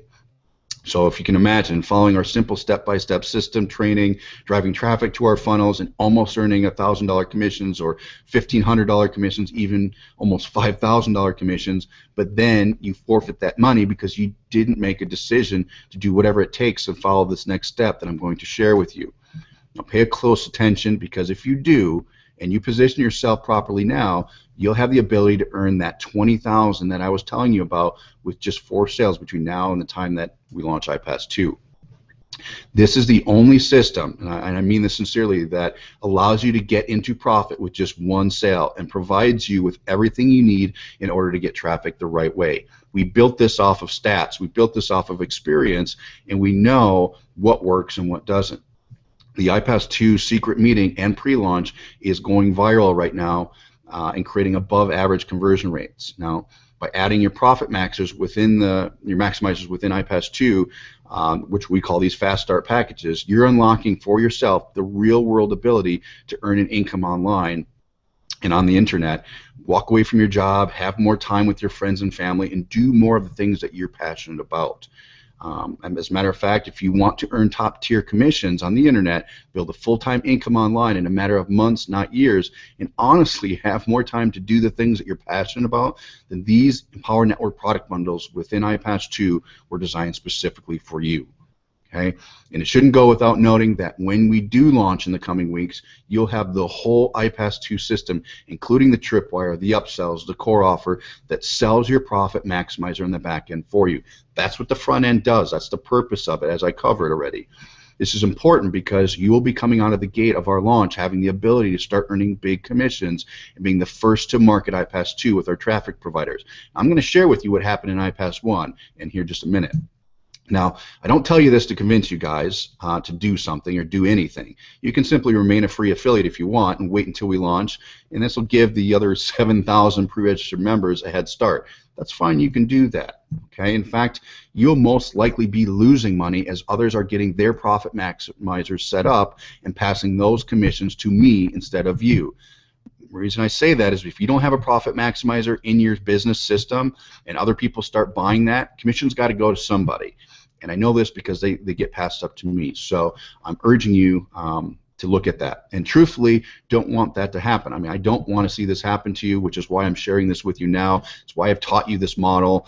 So if you can imagine following our simple step-by-step system training, driving traffic to our funnels, and almost earning $1,000 commissions or $1,500 commissions, even almost $5,000 commissions, but then you forfeit that money because you didn't make a decision to do whatever it takes to follow this next step that I'm going to share with you. Now pay close attention, because if you do and you position yourself properly now, you'll have the ability to earn that $20,000 that I was telling you about with just 4 sales between now and the time that we launch iPAS 2. This is the only system, and I mean this sincerely, that allows you to get into profit with just 1 sale and provides you with everything you need in order to get traffic the right way. We built this off of stats, we built this off of experience, and we know what works and what doesn't. The iPAS 2 secret meeting and pre-launch is going viral right now and creating above average conversion rates. Now, by adding your profit maxers within your maximizers within iPAS 2, which we call these fast start packages, you're unlocking for yourself the real world ability to earn an income online and on the internet, walk away from your job, have more time with your friends and family, and do more of the things that you're passionate about. And as a matter of fact, if you want to earn top-tier commissions on the internet, build a full-time income online in a matter of months, not years, and honestly have more time to do the things that you're passionate about, then these Empower Network product bundles within iPAS 2 were designed specifically for you. Okay? And it shouldn't go without noting that when we do launch in the coming weeks, you'll have the whole iPAS 2 system, including the tripwire, the upsells, the core offer that sells your profit maximizer on the back end for you. That's what the front end does. That's the purpose of it, as I covered already. This is important because you will be coming out of the gate of our launch having the ability to start earning big commissions and being the first to market iPAS 2 with our traffic providers. I'm going to share with you what happened in iPAS 1 in here just a minute. Now, I don't tell you this to convince you guys to do something or do anything. You can simply remain a free affiliate if you want and wait until we launch, and this will give the other 7,000 pre-registered members a head start. That's fine, you can do that. Okay. In fact, you'll most likely be losing money as others are getting their profit maximizers set up and passing those commissions to me instead of you. The reason I say that is if you don't have a profit maximizer in your business system and other people start buying that, commission's got to go to somebody. And I know this because they get passed up to me. So I'm urging you to look at that. And truthfully, don't want that to happen. I mean, I don't want to see this happen to you, which is why I'm sharing this with you now. It's why I've taught you this model.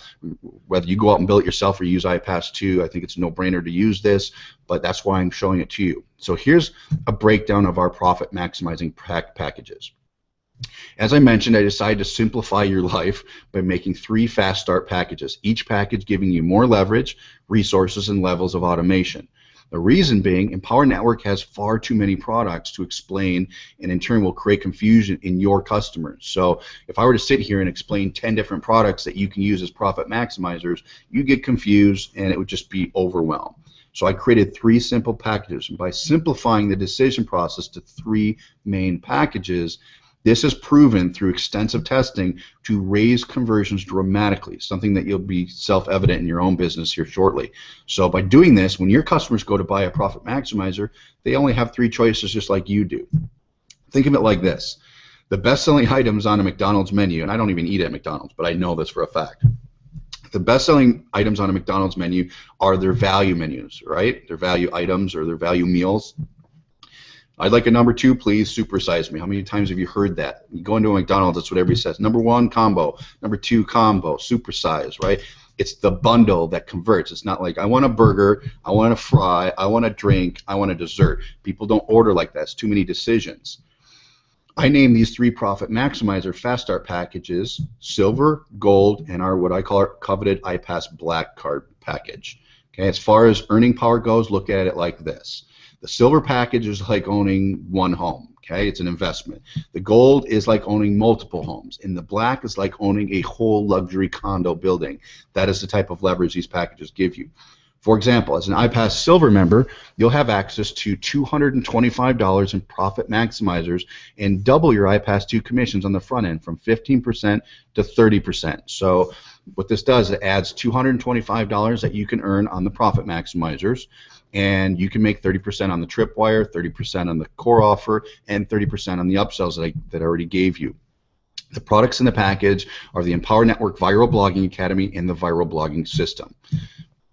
Whether you go out and build it yourself or use iPAS 2, I think it's a no-brainer to use this, but that's why I'm showing it to you. So here's a breakdown of our profit maximizing packages. As I mentioned, I decided to simplify your life by making 3 fast start packages, each package giving you more leverage, resources, and levels of automation. The reason being, Empower Network has far too many products to explain, and in turn will create confusion in your customers. So if I were to sit here and explain 10 different products that you can use as profit maximizers, you get confused and it would just be overwhelmed. So I created 3 simple packages, and by simplifying the decision process to 3 main packages, this is proven through extensive testing to raise conversions dramatically, something that you'll be self-evident in your own business here shortly. So by doing this, when your customers go to buy a profit maximizer, they only have 3 choices just like you do. Think of it like this. The best-selling items on a McDonald's menu, and I don't even eat at McDonald's, but I know this for a fact. The best-selling items on a McDonald's menu are their value menus, right? Their value items or their value meals. I'd like a number 2, please. Supersize me. How many times have you heard that? You go into a McDonald's, that's what everybody says. Number 1, combo. Number 2, combo. Supersize, right? It's the bundle that converts. It's not like I want a burger, I want a fry, I want a drink, I want a dessert. People don't order like that. It's too many decisions. I name these 3 profit maximizer fast start packages silver, gold, and our what I call our coveted iPAS black card package. Okay, as far as earning power goes, look at it like this. The silver package is like owning one home. Okay, it's an investment. The gold is like owning multiple homes, and the black is like owning a whole luxury condo building. That is the type of leverage these packages give you. For example, as an iPAS Silver member, you'll have access to $225 in profit maximizers and double your iPAS 2 commissions on the front end from 15% to 30%. So what this does, it adds $225 that you can earn on the profit maximizers, and you can make 30% on the tripwire, 30% on the core offer, and 30% on the upsells that I already gave you. The products in the package are the Empower Network Viral Blogging Academy and the Viral Blogging System.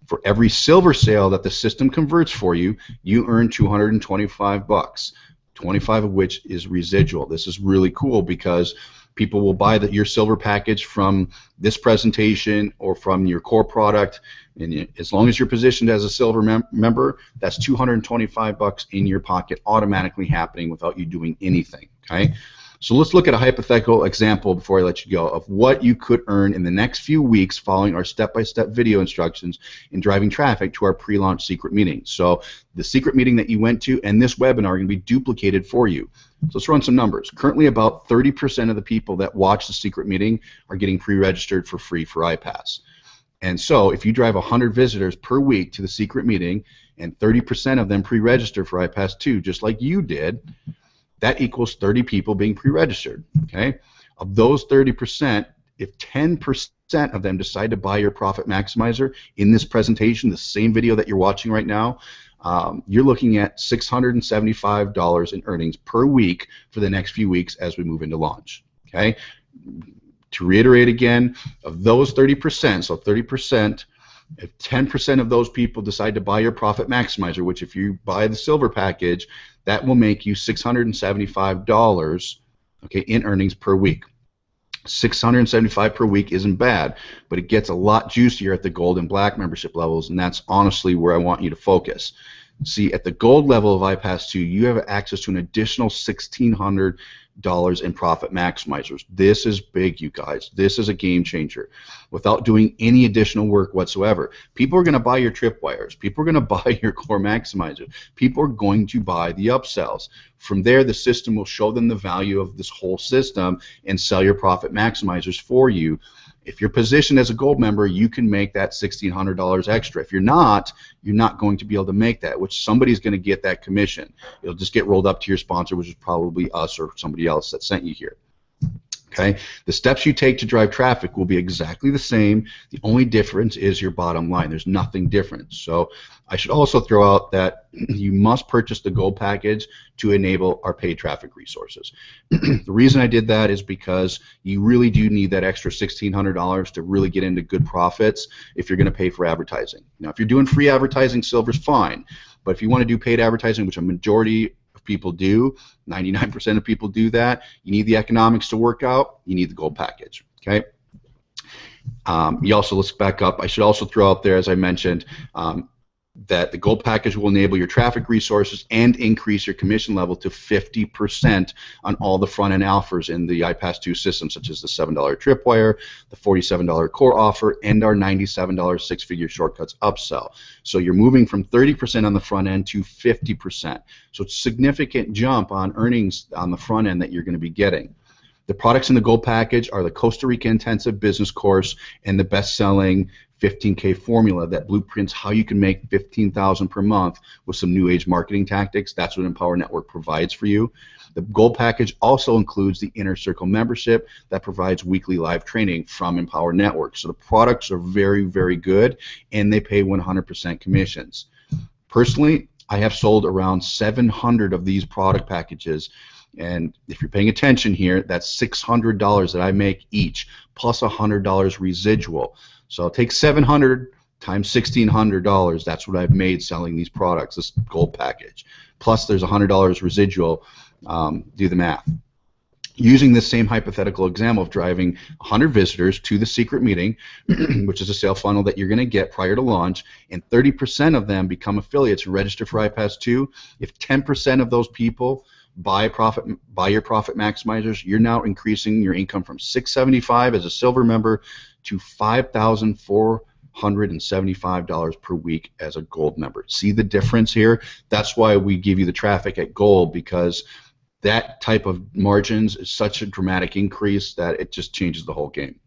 For every silver sale that the system converts for you, you earn $225, 25 of which is residual. This is really cool because people will buy your silver package from this presentation or from your core product, and as long as you're positioned as a silver member, that's $225 in your pocket automatically happening without you doing anything. Okay. So let's look at a hypothetical example before I let you go of what you could earn in the next few weeks following our step-by-step video instructions in driving traffic to our pre-launch secret meeting. So the secret meeting that you went to and this webinar are going to be duplicated for you. So let's run some numbers. Currently about 30% of the people that watch the secret meeting are getting pre-registered for free for iPAS. And so if you drive 100 visitors per week to the secret meeting and 30% of them pre-register for iPAS 2 just like you did, that equals 30 people being pre-registered. Okay, of those 30%, if 10% of them decide to buy your profit maximizer in this presentation, the same video that you're watching right now, you're looking at $675 in earnings per week for the next few weeks as we move into launch. Okay, to reiterate again, of those 30%, so 30%. If 10% of those people decide to buy your profit maximizer, which if you buy the silver package, that will make you $675, okay, in earnings per week. $675 per week isn't bad, but it gets a lot juicier at the gold and black membership levels, and that's honestly where I want you to focus. See, at the gold level of iPAS 2, you have access to an additional $1,600 in profit maximizers. This is big, you guys. This is a game changer without doing any additional work whatsoever. People are going to buy your tripwires. People are going to buy your core maximizers. People are going to buy the upsells. From there, the system will show them the value of this whole system and sell your profit maximizers for you. If you're positioned as a gold member, you can make that $1,600 extra. If you're not going to be able to make that, which somebody's going to get that commission. It'll just get rolled up to your sponsor, which is probably us or somebody else that sent you here. Okay, the steps you take to drive traffic will be exactly the same. The only difference is your bottom line. There's nothing different. So I should also throw out that you must purchase the gold package to enable our paid traffic resources. The reason I did that is because you really do need that extra $1,600 to really get into good profits if you're going to pay for advertising. Now, if you're doing free advertising, silver's fine. But if you want to do paid advertising, which a majority of people do, 99% of people do that, you need the economics to work out, you need the gold package. Okay. You also, let's back up. I should also throw out there, as I mentioned, that the gold package will enable your traffic resources and increase your commission level to 50% on all the front-end offers in the iPAS 2 system, such as the $7 tripwire, the $47 core offer, and our $97 six-figure shortcuts upsell. So you're moving from 30% on the front end to 50%. So it's a significant jump on earnings on the front end that you're going to be getting. The products in the gold package are the Costa Rica Intensive Business Course and the best-selling 15K formula that blueprints how you can make $15,000 per month with some new age marketing tactics. That's what Empower Network provides for you. The gold package also includes the Inner Circle membership that provides weekly live training from Empower Network. So the products are very, very good, and they pay 100% commissions. Personally, I have sold around 700 of these product packages. And if you're paying attention here, that's $600 that I make each, plus $100 residual. So I'll take 700 times $1,600. That's what I've made selling these products, this gold package. Plus there's $100 residual. Do the math. Using this same hypothetical example of driving 100 visitors to the secret meeting, which is a sale funnel that you're going to get prior to launch, and 30% of them become affiliates and register for iPAS 2, if 10% of those people buy your profit maximizers, you're now increasing your income from $675 as a silver member to $5,475 per week as a gold member. See the difference here? That's why we give you the traffic at gold, because that type of margins is such a dramatic increase that it just changes the whole game.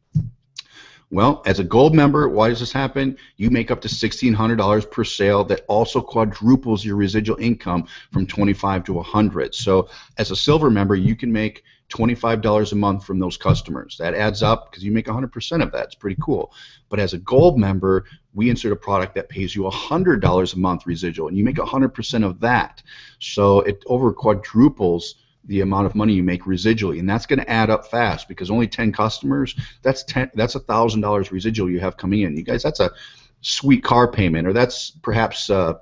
Well, as a gold member, why does this happen? You make up to $1,600 per sale. That also quadruples your residual income from $25 to $100. So as a silver member, you can make $25 a month from those customers. That adds up because you make 100% of that. It's pretty cool. But as a gold member, we insert a product that pays you $100 a month residual, and you make 100% of that. So it over quadruples the amount of money you make residually, and that's going to add up fast, because only 10 customers, that's $1,000 residual you have coming in. You guys, that's a sweet car payment, or that's perhaps a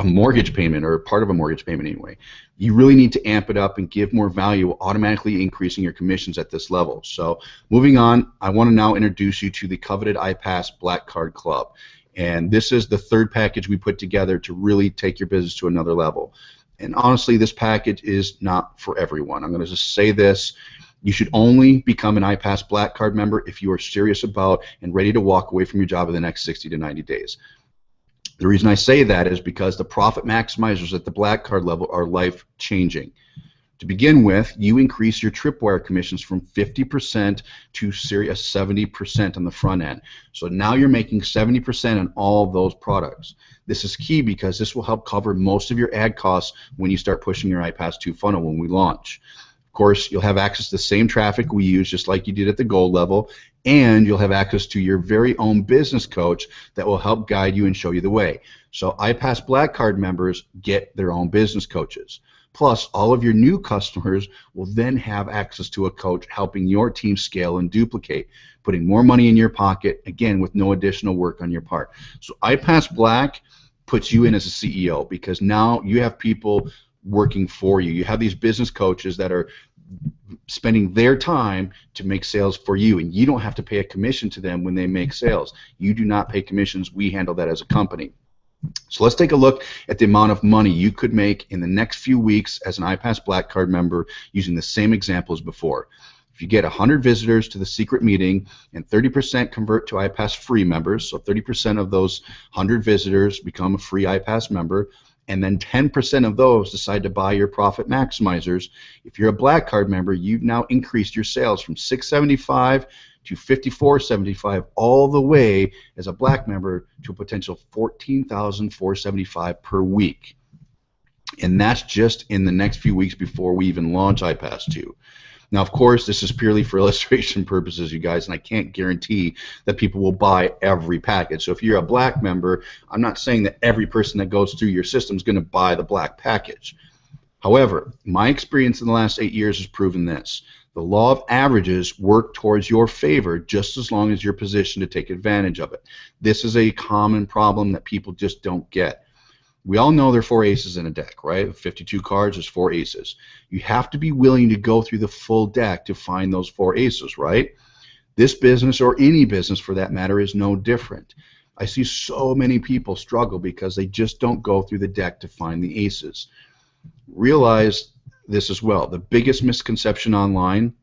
mortgage payment, or part of a mortgage payment anyway. You really need to amp it up and give more value, automatically increasing your commissions at this level. So moving on, I want to now introduce you to the coveted iPAS Black Card Club. And this is the third package we put together to really take your business to another level. And honestly, this package is not for everyone. I'm going to just say this. You should only become an iPAS Black Card member if you are serious about and ready to walk away from your job in the next 60 to 90 days. The reason I say that is because the profit maximizers at the Black Card level are life-changing. To begin with, you increase your tripwire commissions from 50% to serious 70% on the front end. So now you're making 70% on all those products. This is key because this will help cover most of your ad costs when you start pushing your iPAS 2 funnel when we launch. Of course, you'll have access to the same traffic we use, just like you did at the gold level, and you'll have access to your very own business coach that will help guide you and show you the way. So iPAS Black Card members get their own business coaches. Plus, all of your new customers will then have access to a coach helping your team scale and duplicate, putting more money in your pocket, again, with no additional work on your part. So iPAS Black puts you in as a CEO, because now you have people working for you. You have these business coaches that are spending their time to make sales for you, and you don't have to pay a commission to them when they make sales. You do not pay commissions. We handle that as a company. So let's take a look at the amount of money you could make in the next few weeks as an iPAS Black Card member using the same example as before. If you get 100 visitors to the secret meeting and 30% convert to iPAS free members, so 30% of those 100 visitors become a free iPAS member, and then 10% of those decide to buy your profit maximizers, if you're a Black Card member, you've now increased your sales from $675 to $5,475, all the way as a Black member to a potential $14,475 per week. And that's just in the next few weeks before we even launch iPAS 2. Now, of course, this is purely for illustration purposes, you guys, and I can't guarantee that people will buy every package. So if you're a Black member, I'm not saying that every person that goes through your system is going to buy the Black package. However, my experience in the last 8 years has proven this. The law of averages work towards your favor just as long as you're positioned to take advantage of it. This is a common problem that people just don't get. We all know there are 4 aces in a deck, right? 52 cards, there's 4 aces. You have to be willing to go through the full deck to find those 4 aces, right? This business, or any business for that matter, is no different. I see so many people struggle because they just don't go through the deck to find the aces. Realize this as well. The biggest misconception online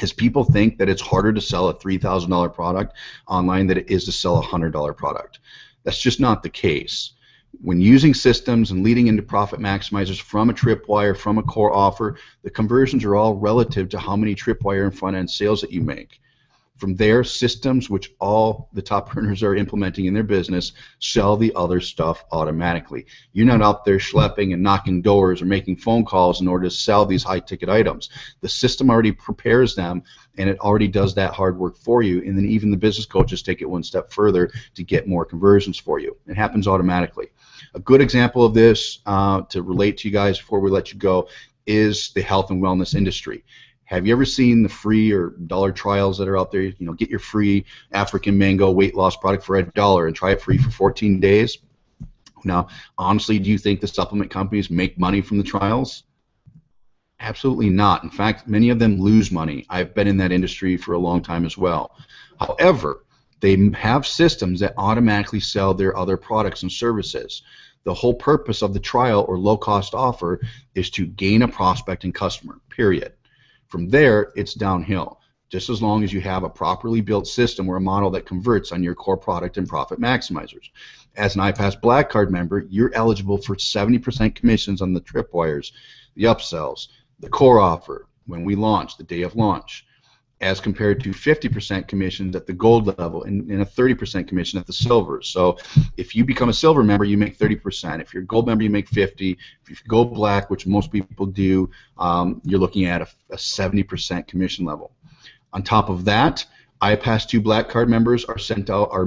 is people think that it's harder to sell a $3,000 product online than it is to sell a $100 product. That's just not the case. When using systems and leading into profit maximizers from a tripwire, from a core offer, the conversions are all relative to how many tripwire and front-end sales that you make. From there, systems, which all the top earners are implementing in their business, sell the other stuff automatically. You're not out there schlepping and knocking doors or making phone calls in order to sell these high-ticket items. The system already prepares them, and it already does that hard work for you, and then even the business coaches take it one step further to get more conversions for you. It happens automatically. A good example of this, to relate to you guys before we let you go, is the health and wellness industry. Have you ever seen the free or dollar trials that are out there? You know, get your free African mango weight loss product for $1 and try it free for 14 days. Now, honestly, do you think the supplement companies make money from the trials? Absolutely not. In fact, many of them lose money. I've been in that industry for a long time as well. However, they have systems that automatically sell their other products and services. The whole purpose of the trial or low-cost offer is to gain a prospect and customer, period. From there, it's downhill, just as long as you have a properly built system or a model that converts on your core product and profit maximizers. As an iPAS Black Card member, you're eligible for 70% commissions on the tripwires, the upsells, the core offer when we launch, the day of launch, as compared to 50% commissions at the gold level and a 30% commission at the silver. So if you become a silver member, you make 30%. If you're a gold member, you make 50%. If you go black, which most people do, you're looking at a 70% commission level. On top of that, iPAS 2 Black Card members are sent out our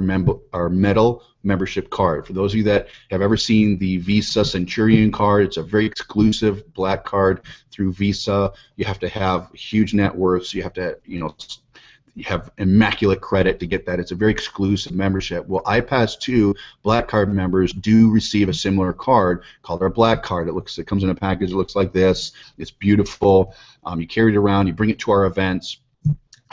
metal membership card. For those of you that have ever seen the Visa Centurion card, it's a very exclusive black card through Visa. You have to have huge net worths. You have to, you have immaculate credit to get that. It's a very exclusive membership. Well, iPAS 2 Black Card members do receive a similar card called our Black Card. It comes in a package. It looks like this. It's beautiful. You carry it around. You bring it to our events.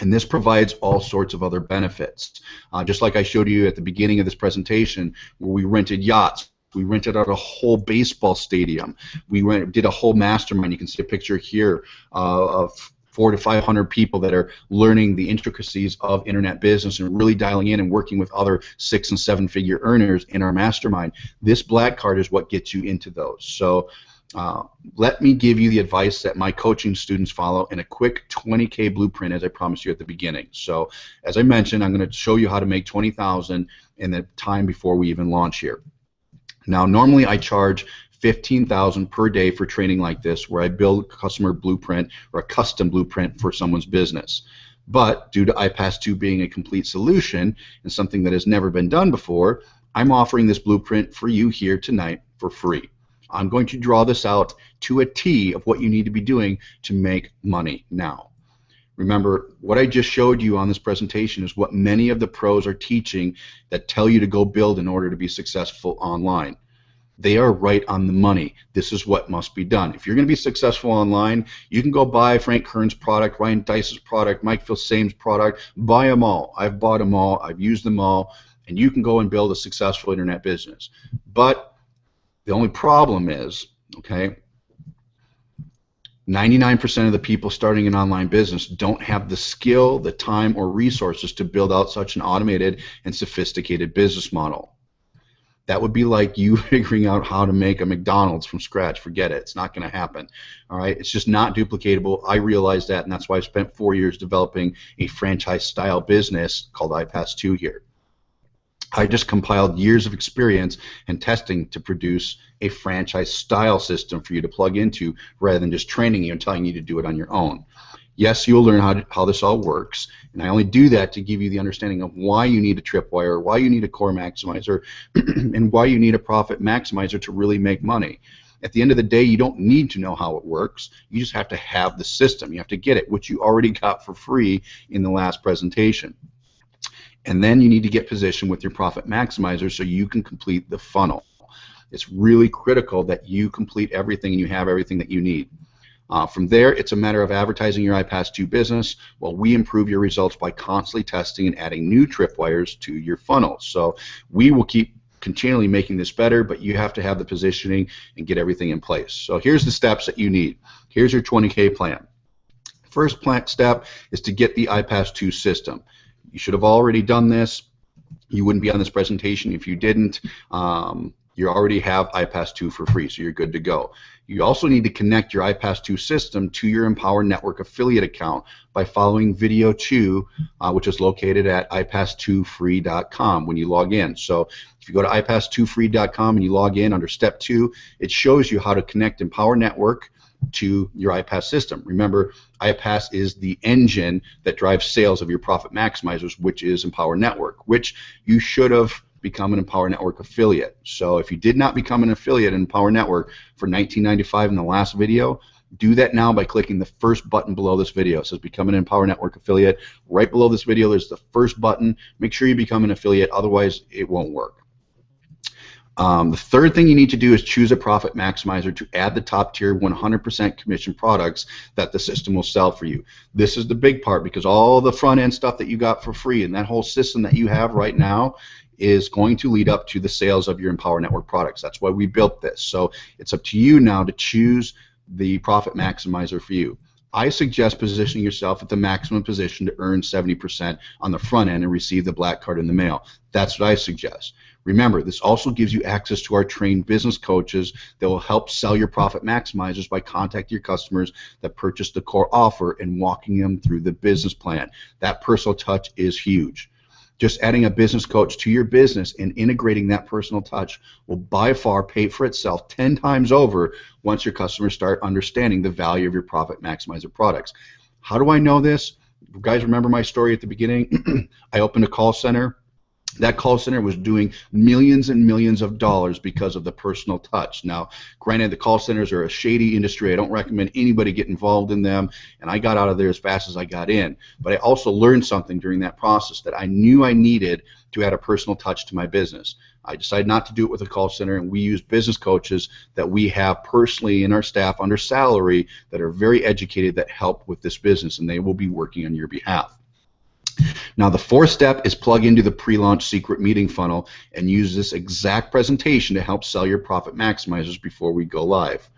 And this provides all sorts of other benefits. Just like I showed you at the beginning of this presentation, where we rented yachts. We rented out a whole baseball stadium. We did a whole mastermind. You can see a picture here of 400 to 500 people that are learning the intricacies of internet business and really dialing in and working with other 6- and 7-figure earners in our mastermind. This Black Card is what gets you into those. So let me give you the advice that my coaching students follow in a quick 20K blueprint, as I promised you at the beginning. So as I mentioned, I'm going to show you how to make $20,000 in the time before we even launch here. Now, normally I charge $15,000 per day for training like this, where I build a customer blueprint or a custom blueprint for someone's business. But due to iPAS 2 being a complete solution and something that has never been done before, I'm offering this blueprint for you here tonight for free. I'm going to draw this out to a T of what you need to be doing to make money now. Remember, what I just showed you on this presentation is what many of the pros are teaching that tell you to go build in order to be successful online. They are right on the money. This is what must be done. If you're going to be successful online, you can go buy Frank Kern's product, Ryan Dice's product, Mike Filsame's product, buy them all. I've bought them all. I've used them all. And you can go and build a successful internet business. But the only problem is, okay, 99% of the people starting an online business don't have the skill, the time, or resources to build out such an automated and sophisticated business model. That would be like you figuring out how to make a McDonald's from scratch. Forget it. It's not going to happen. All right? It's just not duplicatable. I realize that, and that's why I spent 4 years developing a franchise-style business called iPAS 2 here. I just compiled years of experience and testing to produce a franchise-style system for you to plug into rather than just training you and telling you to do it on your own. Yes, you'll learn how this all works, and I only do that to give you the understanding of why you need a tripwire, why you need a core maximizer, and why you need a profit maximizer to really make money. At the end of the day, you don't need to know how it works. You just have to have the system. You have to get it, which you already got for free in the last presentation. And then you need to get positioned with your profit maximizer so you can complete the funnel. It's really critical that you complete everything and you have everything that you need. From there, it's a matter of advertising your iPAS 2 business while we improve your results by constantly testing and adding new tripwires to your funnel. So we will keep continually making this better, but you have to have the positioning and get everything in place. So here's the steps that you need. Here's your 20K plan. First step is to get the iPAS 2 system. You should have already done this. You wouldn't be on this presentation if you didn't. You already have iPAS 2 for free, so you're good to go. You also need to connect your iPAS 2 system to your Empower Network affiliate account by following video 2, which is located at iPAS2free.com when you log in. So if you go to iPAS2free.com and you log in under step 2, it shows you how to connect Empower Network to your iPAS system. Remember, iPAS is the engine that drives sales of your profit maximizers, which is Empower Network, which you should have become an Empower Network affiliate. So if you did not become an affiliate in Empower Network for $19.95 in the last video, do that now by clicking the first button below this video. It says become an Empower Network affiliate. Right below this video, there's the first button. Make sure you become an affiliate, otherwise it won't work. The third thing you need to do is choose a profit maximizer to add the top tier 100% commission products that the system will sell for you. This is the big part, because all the front end stuff that you got for free and that whole system that you have right now is going to lead up to the sales of your Empower Network products. That's why we built this. So it's up to you now to choose the profit maximizer for you. I suggest positioning yourself at the maximum position to earn 70% on the front end and receive the black card in the mail. That's what I suggest. Remember, this also gives you access to our trained business coaches that will help sell your profit maximizers by contacting your customers that purchase the core offer and walking them through the business plan. That personal touch is huge. Just adding a business coach to your business and integrating that personal touch will by far pay for itself 10 times over once your customers start understanding the value of your profit maximizer products. How do I know this? You guys remember my story at the beginning? I opened a call center. That call center was doing millions and millions of dollars because of the personal touch. Now, granted, the call centers are a shady industry. I don't recommend anybody get involved in them, and I got out of there as fast as I got in. But I also learned something during that process that I knew I needed to add a personal touch to my business. I decided not to do it with a call center, and we use business coaches that we have personally in our staff under salary that are very educated that help with this business, and they will be working on your behalf. Now, the fourth step is plug into the pre-launch secret meeting funnel and use this exact presentation to help sell your profit maximizers before we go live.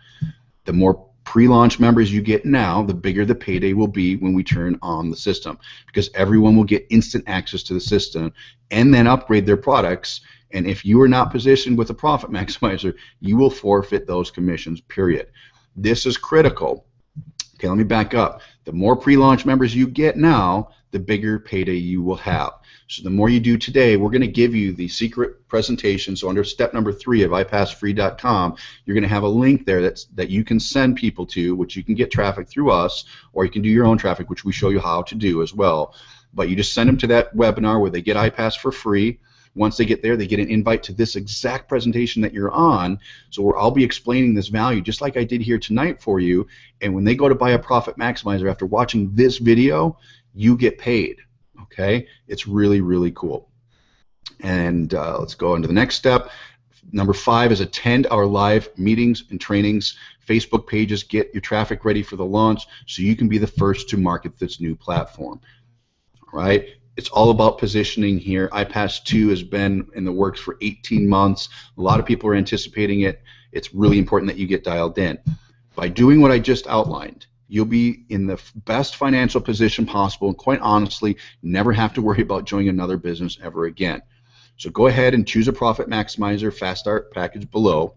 The more pre-launch members you get now, the bigger the payday will be when we turn on the system, because everyone will get instant access to the system and then upgrade their products. And if you are not positioned with a profit maximizer, you will forfeit those commissions, period. This is critical. Okay, let me back up. The more pre-launch members you get now, the bigger payday you will have. So the more you do today, we're going to give you the secret presentation. So under step number 3 of iPASfree.com, you're going to have a link there that you can send people to, which you can get traffic through us, or you can do your own traffic, which we show you how to do as well. But you just send them to that webinar where they get iPAS for free. Once they get there, they get an invite to this exact presentation that you're on. So I'll be explaining this value just like I did here tonight for you. And when they go to buy a profit maximizer after watching this video, you get paid. Okay? It's really, really cool. And let's go on to the next step. Number 5 is attend our live meetings and trainings. Facebook pages, get your traffic ready for the launch so you can be the first to market this new platform. All right? It's all about positioning here. iPAS 2 has been in the works for 18 months. A lot of people are anticipating it. It's really important that you get dialed in. By doing what I just outlined, you'll be in the best financial position possible, and quite honestly, never have to worry about joining another business ever again. So go ahead and choose a Profit Maximizer Fast Start package below.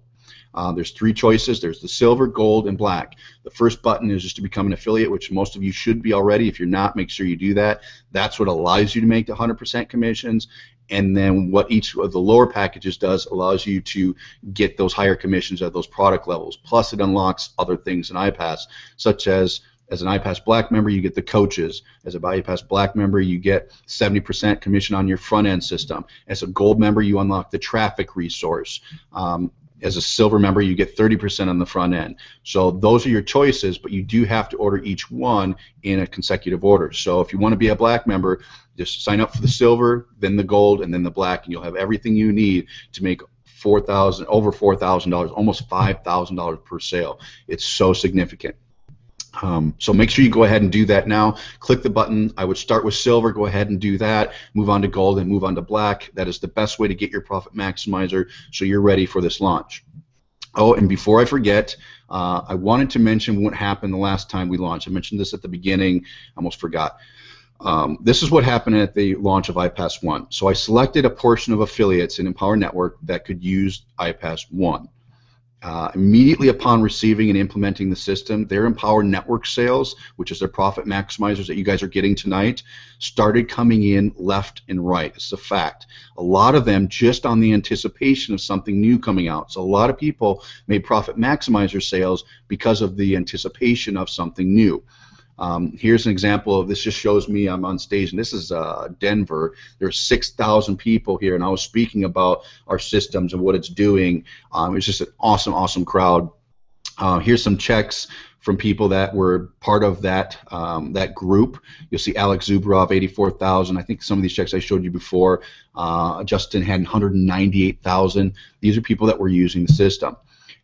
There's 3 choices. There's the silver, gold, and black. The first button is just to become an affiliate, which most of you should be already. If you're not, make sure you do that. That's what allows you to make the 100% commissions. And then what each of the lower packages does allows you to get those higher commissions at those product levels. Plus, it unlocks other things in iPAS, such as an iPAS Black member, you get the coaches. As a iPAS Black member, you get 70% commission on your front-end system. As a Gold member, you unlock the traffic resource. As a silver member, you get 30% on the front end. So those are your choices, but you do have to order each one in a consecutive order. So if you want to be a black member, just sign up for the silver, then the gold, and then the black, and you'll have everything you need to make over $4,000, almost $5,000 per sale. It's so significant. So make sure you go ahead and do that now. Click the button. I would start with silver, go ahead and do that, move on to gold, and move on to black. That is the best way to get your Profit Maximizer so you're ready for this launch. Oh, and before I forget, I wanted to mention what happened the last time we launched. I mentioned this at the beginning, I almost forgot. This is what happened at the launch of iPAS 1. So I selected a portion of affiliates in Empower Network that could use iPAS 1. Immediately upon receiving and implementing the system, their Empower Network sales, which is their profit maximizers that you guys are getting tonight, started coming in left and right. It's a fact. A lot of them just on the anticipation of something new coming out. So a lot of people made profit maximizer sales because of the anticipation of something new. Here's an example of this. Just shows me I'm on stage, and this is Denver. There's 6,000 people here, and I was speaking about our systems and what it's doing. It's just an awesome, awesome crowd. Here's some checks from people that were part of that group. You'll see Alex Zubrov, 84,000. I think some of these checks I showed you before. Justin had 198,000. These are people that were using the system.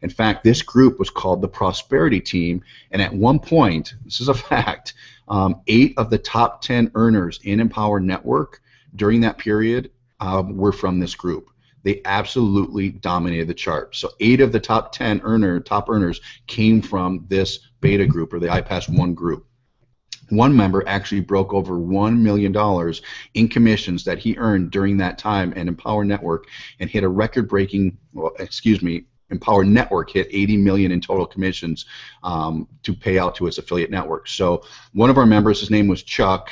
In fact, this group was called the Prosperity Team, and at one point, this is a fact, 8 of the top 10 earners in Empower Network during that period were from this group. They absolutely dominated the chart. So 8 of the top 10 top earners came from this beta group, or the iPAS 1 group. One member actually broke over $1 million in commissions that he earned during that time in Empower Network, and hit a record-breaking, Empower Network hit 80 million in total commissions to pay out to its affiliate network. So one of our members, his name was Chuck.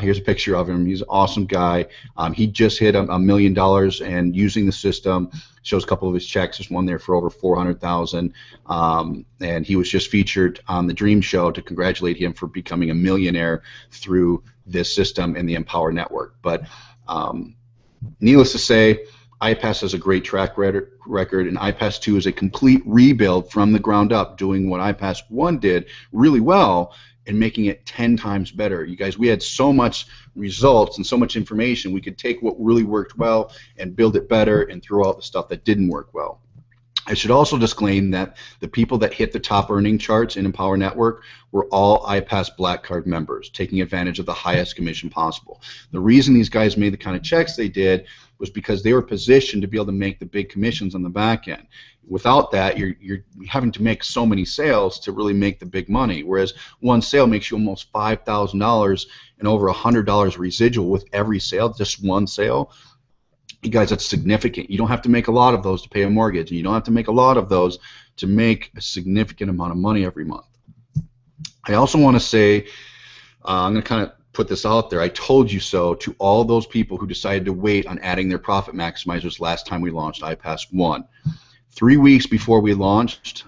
Here's a picture of him. He's an awesome guy. He just hit $1 million, and using the system, shows a couple of his checks. There's one there for over 400,000, and he was just featured on the Dream Show to congratulate him for becoming a millionaire through this system and the Empower Network. But needless to say, iPAS has a great track record, and iPAS 2 is a complete rebuild from the ground up, doing what iPAS 1 did really well and making it 10 times better. You guys, we had so much results and so much information. We could take what really worked well and build it better and throw out the stuff that didn't work well. I should also disclaim that the people that hit the top earning charts in Empower Network were all iPAS Black Card members, taking advantage of the highest commission possible. The reason these guys made the kind of checks they did was because they were positioned to be able to make the big commissions on the back end. Without that, you're having to make so many sales to really make the big money, whereas one sale makes you almost $5,000 and over $100 residual with every sale, just one sale. You guys, that's significant. You don't have to make a lot of those to pay a mortgage, and you don't have to make a lot of those to make a significant amount of money every month. I also want to say, I'm going to kind of put this out there, I told you so to all those people who decided to wait on adding their profit maximizers last time we launched iPAS 1. 3 weeks before we launched,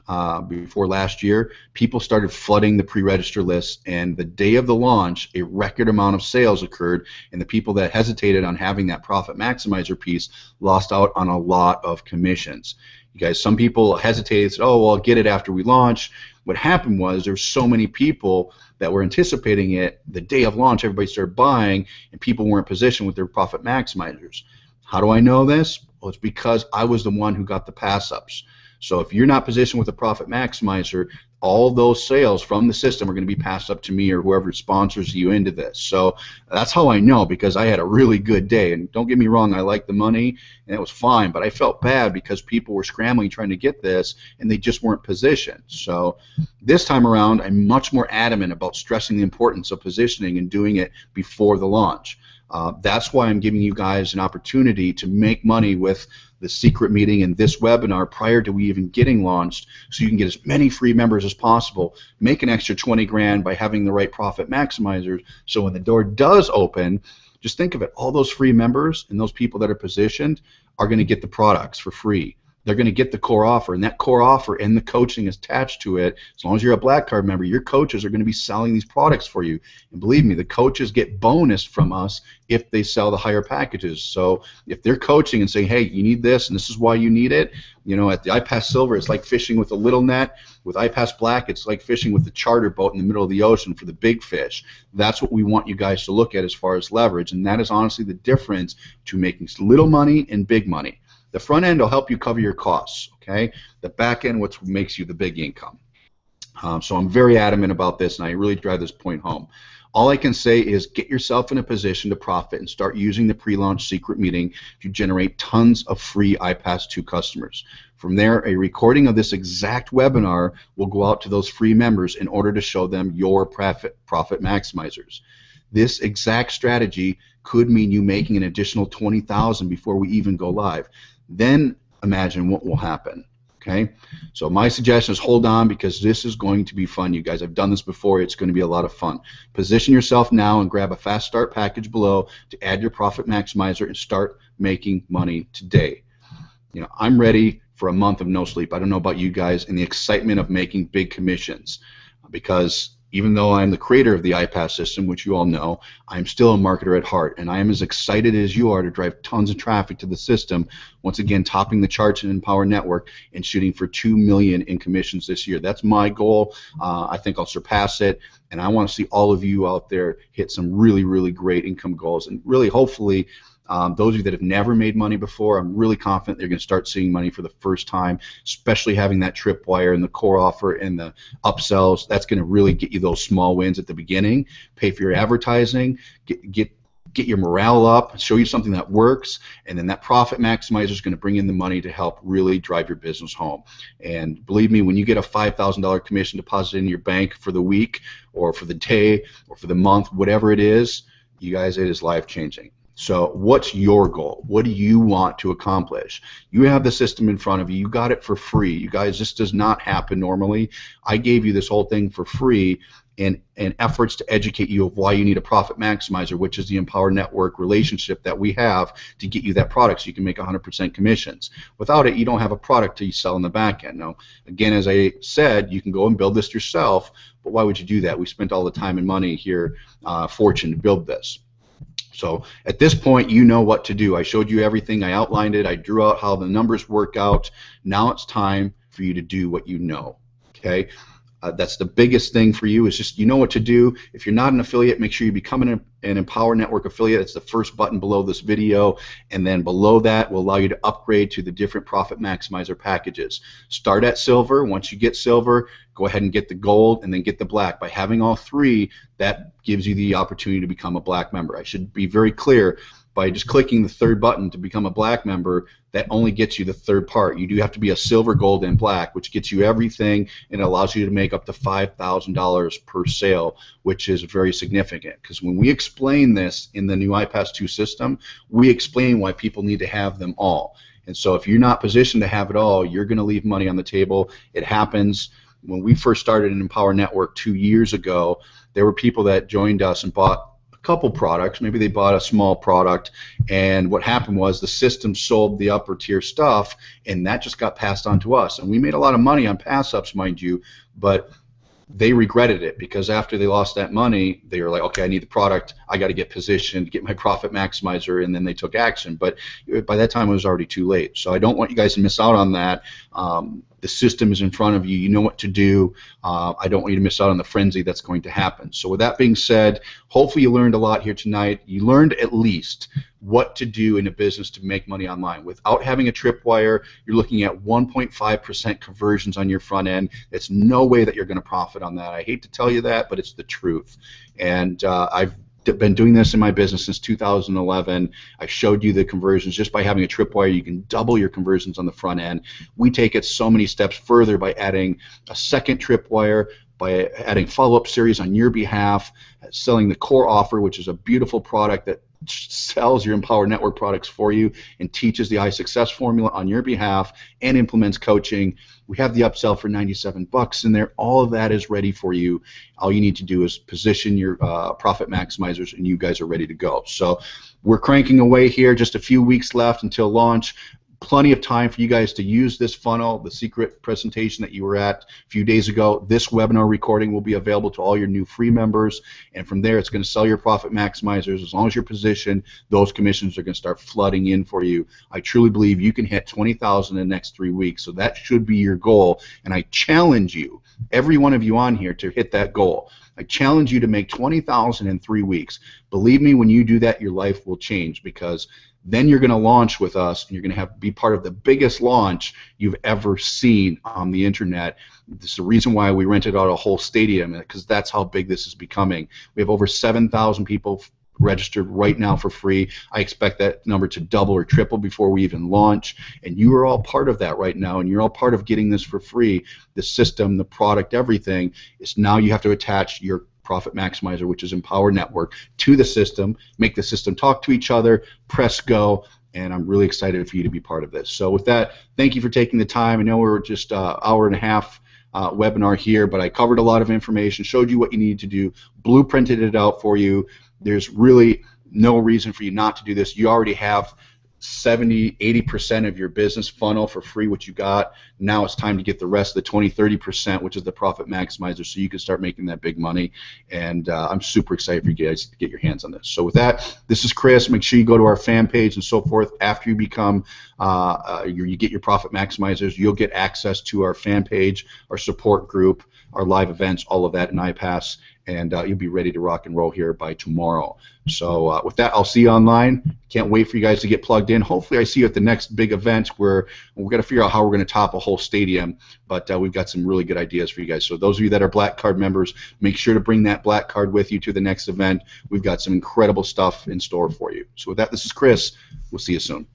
before last year, people started flooding the pre-register list, and the day of the launch, a record amount of sales occurred, and the people that hesitated on having that profit maximizer piece lost out on a lot of commissions. You guys, some people hesitated and said, oh, well, I'll get it after we launch. What happened was there's so many people that were anticipating it. The day of launch, everybody started buying, and people weren't positioned with their profit maximizers. How do I know this? Well, it's because I was the one who got the pass-ups. So if you're not positioned with a profit maximizer, all those sales from the system are going to be passed up to me or whoever sponsors you into this. So that's how I know, because I had a really good day. And don't get me wrong, I liked the money, and it was fine. But I felt bad because people were scrambling trying to get this, and they just weren't positioned. So this time around, I'm much more adamant about stressing the importance of positioning and doing it before the launch. That's why I'm giving you guys an opportunity to make money with the secret meeting and this webinar prior to we even getting launched, so you can get as many free members as possible, make an extra 20 grand by having the right profit maximizers, so when the door does open, just think of it, all those free members and those people that are positioned are going to get the products for free. They're going to get the core offer, and that core offer and the coaching is attached to it. As long as you're a Black Card member, your coaches are going to be selling these products for you. And believe me, the coaches get bonus from us if they sell the higher packages. So if they're coaching and saying, hey, you need this, and this is why you need it, you know, at the iPAS Silver, it's like fishing with a little net. With iPAS Black, it's like fishing with the charter boat in the middle of the ocean for the big fish. That's what we want you guys to look at as far as leverage, and that is honestly the difference between making little money and big money. The front end will help you cover your costs, okay? The back end, what makes you the big income. So I'm very adamant about this, and I really drive this point home. All I can say is get yourself in a position to profit and start using the pre-launch secret meeting to generate tons of free iPAS 2 customers. From there, a recording of this exact webinar will go out to those free members in order to show them your profit maximizers. This exact strategy could mean you making an additional $20,000 before we even go live. Then imagine what will happen. Okay, so my suggestion is hold on, because this is going to be fun, you guys. I've done this before. It's going to be a lot of fun. Position yourself now and grab a fast start package below to add your profit maximizer and start making money today. You know, I'm ready for a month of no sleep. I don't know about you guys, and the excitement of making big commissions, because even though I'm the creator of the iPAS system, which you all know, I'm still a marketer at heart, and I am as excited as you are to drive tons of traffic to the system, once again topping the charts in Empower Network and shooting for $2 million in commissions this year. That's my goal. I think I'll surpass it, and I want to see all of you out there hit some really, really great income goals, and really hopefully those of you that have never made money before, I'm really confident they're going to start seeing money for the first time, especially having that tripwire and the core offer and the upsells. That's going to really get you those small wins at the beginning, pay for your advertising, get your morale up, show you something that works, and then that profit maximizer is going to bring in the money to help really drive your business home. And believe me, when you get a $5,000 commission deposited in your bank for the week or for the day or for the month, whatever it is, you guys, it is life-changing. So what's your goal? What do you want to accomplish? You have the system in front of you. You got it for free. You guys, this does not happen normally. I gave you this whole thing for free in efforts to educate you of why you need a profit maximizer, which is the Empower Network relationship that we have to get you that product so you can make 100% commissions. Without it, you don't have a product to sell in the back end. Now, again, as I said, you can go and build this yourself, but why would you do that? We spent all the time and money here, fortune, to build this. So at this point, you know what to do. I showed you everything. I outlined it. I drew out how the numbers work out. Now it's time for you to do what you know. Okay? That's the biggest thing for you, is just you know what to do. If you're not an affiliate, make sure you become an Empower Network affiliate. It's the first button below this video, and then below that will allow you to upgrade to the different profit maximizer packages. Start at silver. Once you get silver, go ahead and get the gold and then get the black. By having all three, that gives you the opportunity to become a black member. I should be very clear. By just clicking the third button to become a black member, that only gets you the third part. You do have to be a silver, gold, and black, which gets you everything, and it allows you to make up to $5,000 per sale, which is very significant. Because when we explain this in the new iPAS 2 system, we explain why people need to have them all. And so if you're not positioned to have it all, you're going to leave money on the table. It happens. When we first started in Empower Network 2 years ago, there were people that joined us and bought couple products. Maybe they bought a small product, and what happened was the system sold the upper tier stuff, and that just got passed on to us. And we made a lot of money on pass ups, mind you, but they regretted it, because after they lost that money, they were like, okay, I need the product, I got to get positioned, get my profit maximizer, and then they took action. But by that time, it was already too late. So I don't want you guys to miss out on that. The system is in front of you. You know what to do. I don't want you to miss out on the frenzy that's going to happen. So with that being said, hopefully you learned a lot here tonight. You learned at least what to do in a business to make money online. Without having a tripwire, you're looking at 1.5% conversions on your front end. It's no way that you're going to profit on that. I hate to tell you that, but it's the truth. And I've been doing this in my business since 2011. I showed you the conversions. Just by having a tripwire, you can double your conversions on the front end. We take it so many steps further by adding a second tripwire, by adding follow-up series on your behalf, selling the core offer, which is a beautiful product that sells your Empower Network products for you and teaches the iSuccess formula on your behalf and implements coaching. We have the upsell for $97 in there. All of that is ready for you. All you need to do is position your profit maximizers, and you guys are ready to go. So we're cranking away here. Just a few weeks left until launch. Plenty of time for you guys to use this funnel, the secret presentation that you were at a few days ago. This webinar recording will be available to all your new free members, and from there it's going to sell your profit maximizers. As long as you're positioned, those commissions are going to start flooding in for you. I truly believe you can hit 20,000 in the next 3 weeks, so that should be your goal, and I challenge you, every one of you on here, to hit that goal. I challenge you to make 20,000 in 3 weeks. Believe me, when you do that, your life will change, because then you're going to launch with us, and you're going to be part of the biggest launch you've ever seen on the internet. This is the reason why we rented out a whole stadium, because that's how big this is becoming. We have over 7,000 people registered right now for free. I expect that number to double or triple before we even launch, and you are all part of that right now, and you're all part of getting this for free. The system, the product, everything is now you have to attach your profit maximizer, which is Empower Network, to the system, make the system talk to each other, press go, and I'm really excited for you to be part of this. So with that, thank you for taking the time. I know we're just an hour and a half webinar here, but I covered a lot of information, showed you what you needed to do, blueprinted it out for you. There's really no reason for you not to do this. You already have 70-80% of your business funnel for free, what you got. Now it's time to get the rest of the 20-30%, which is the profit maximizer, so you can start making that big money. And I'm super excited for you guys to get your hands on this. So with that, this is Chris. Make sure you go to our fan page and so forth. After you become you get your profit maximizers, you'll get access to our fan page, our support group, our live events, all of that in iPAS, and you'll be ready to rock and roll here by tomorrow. So with that, I'll see you online. Can't wait for you guys to get plugged in. Hopefully I see you at the next big event where we're going to figure out how we're going to top a whole stadium, but we've got some really good ideas for you guys. So those of you that are Black Card members, make sure to bring that Black Card with you to the next event. We've got some incredible stuff in store for you. So with that, this is Chris. We'll see you soon.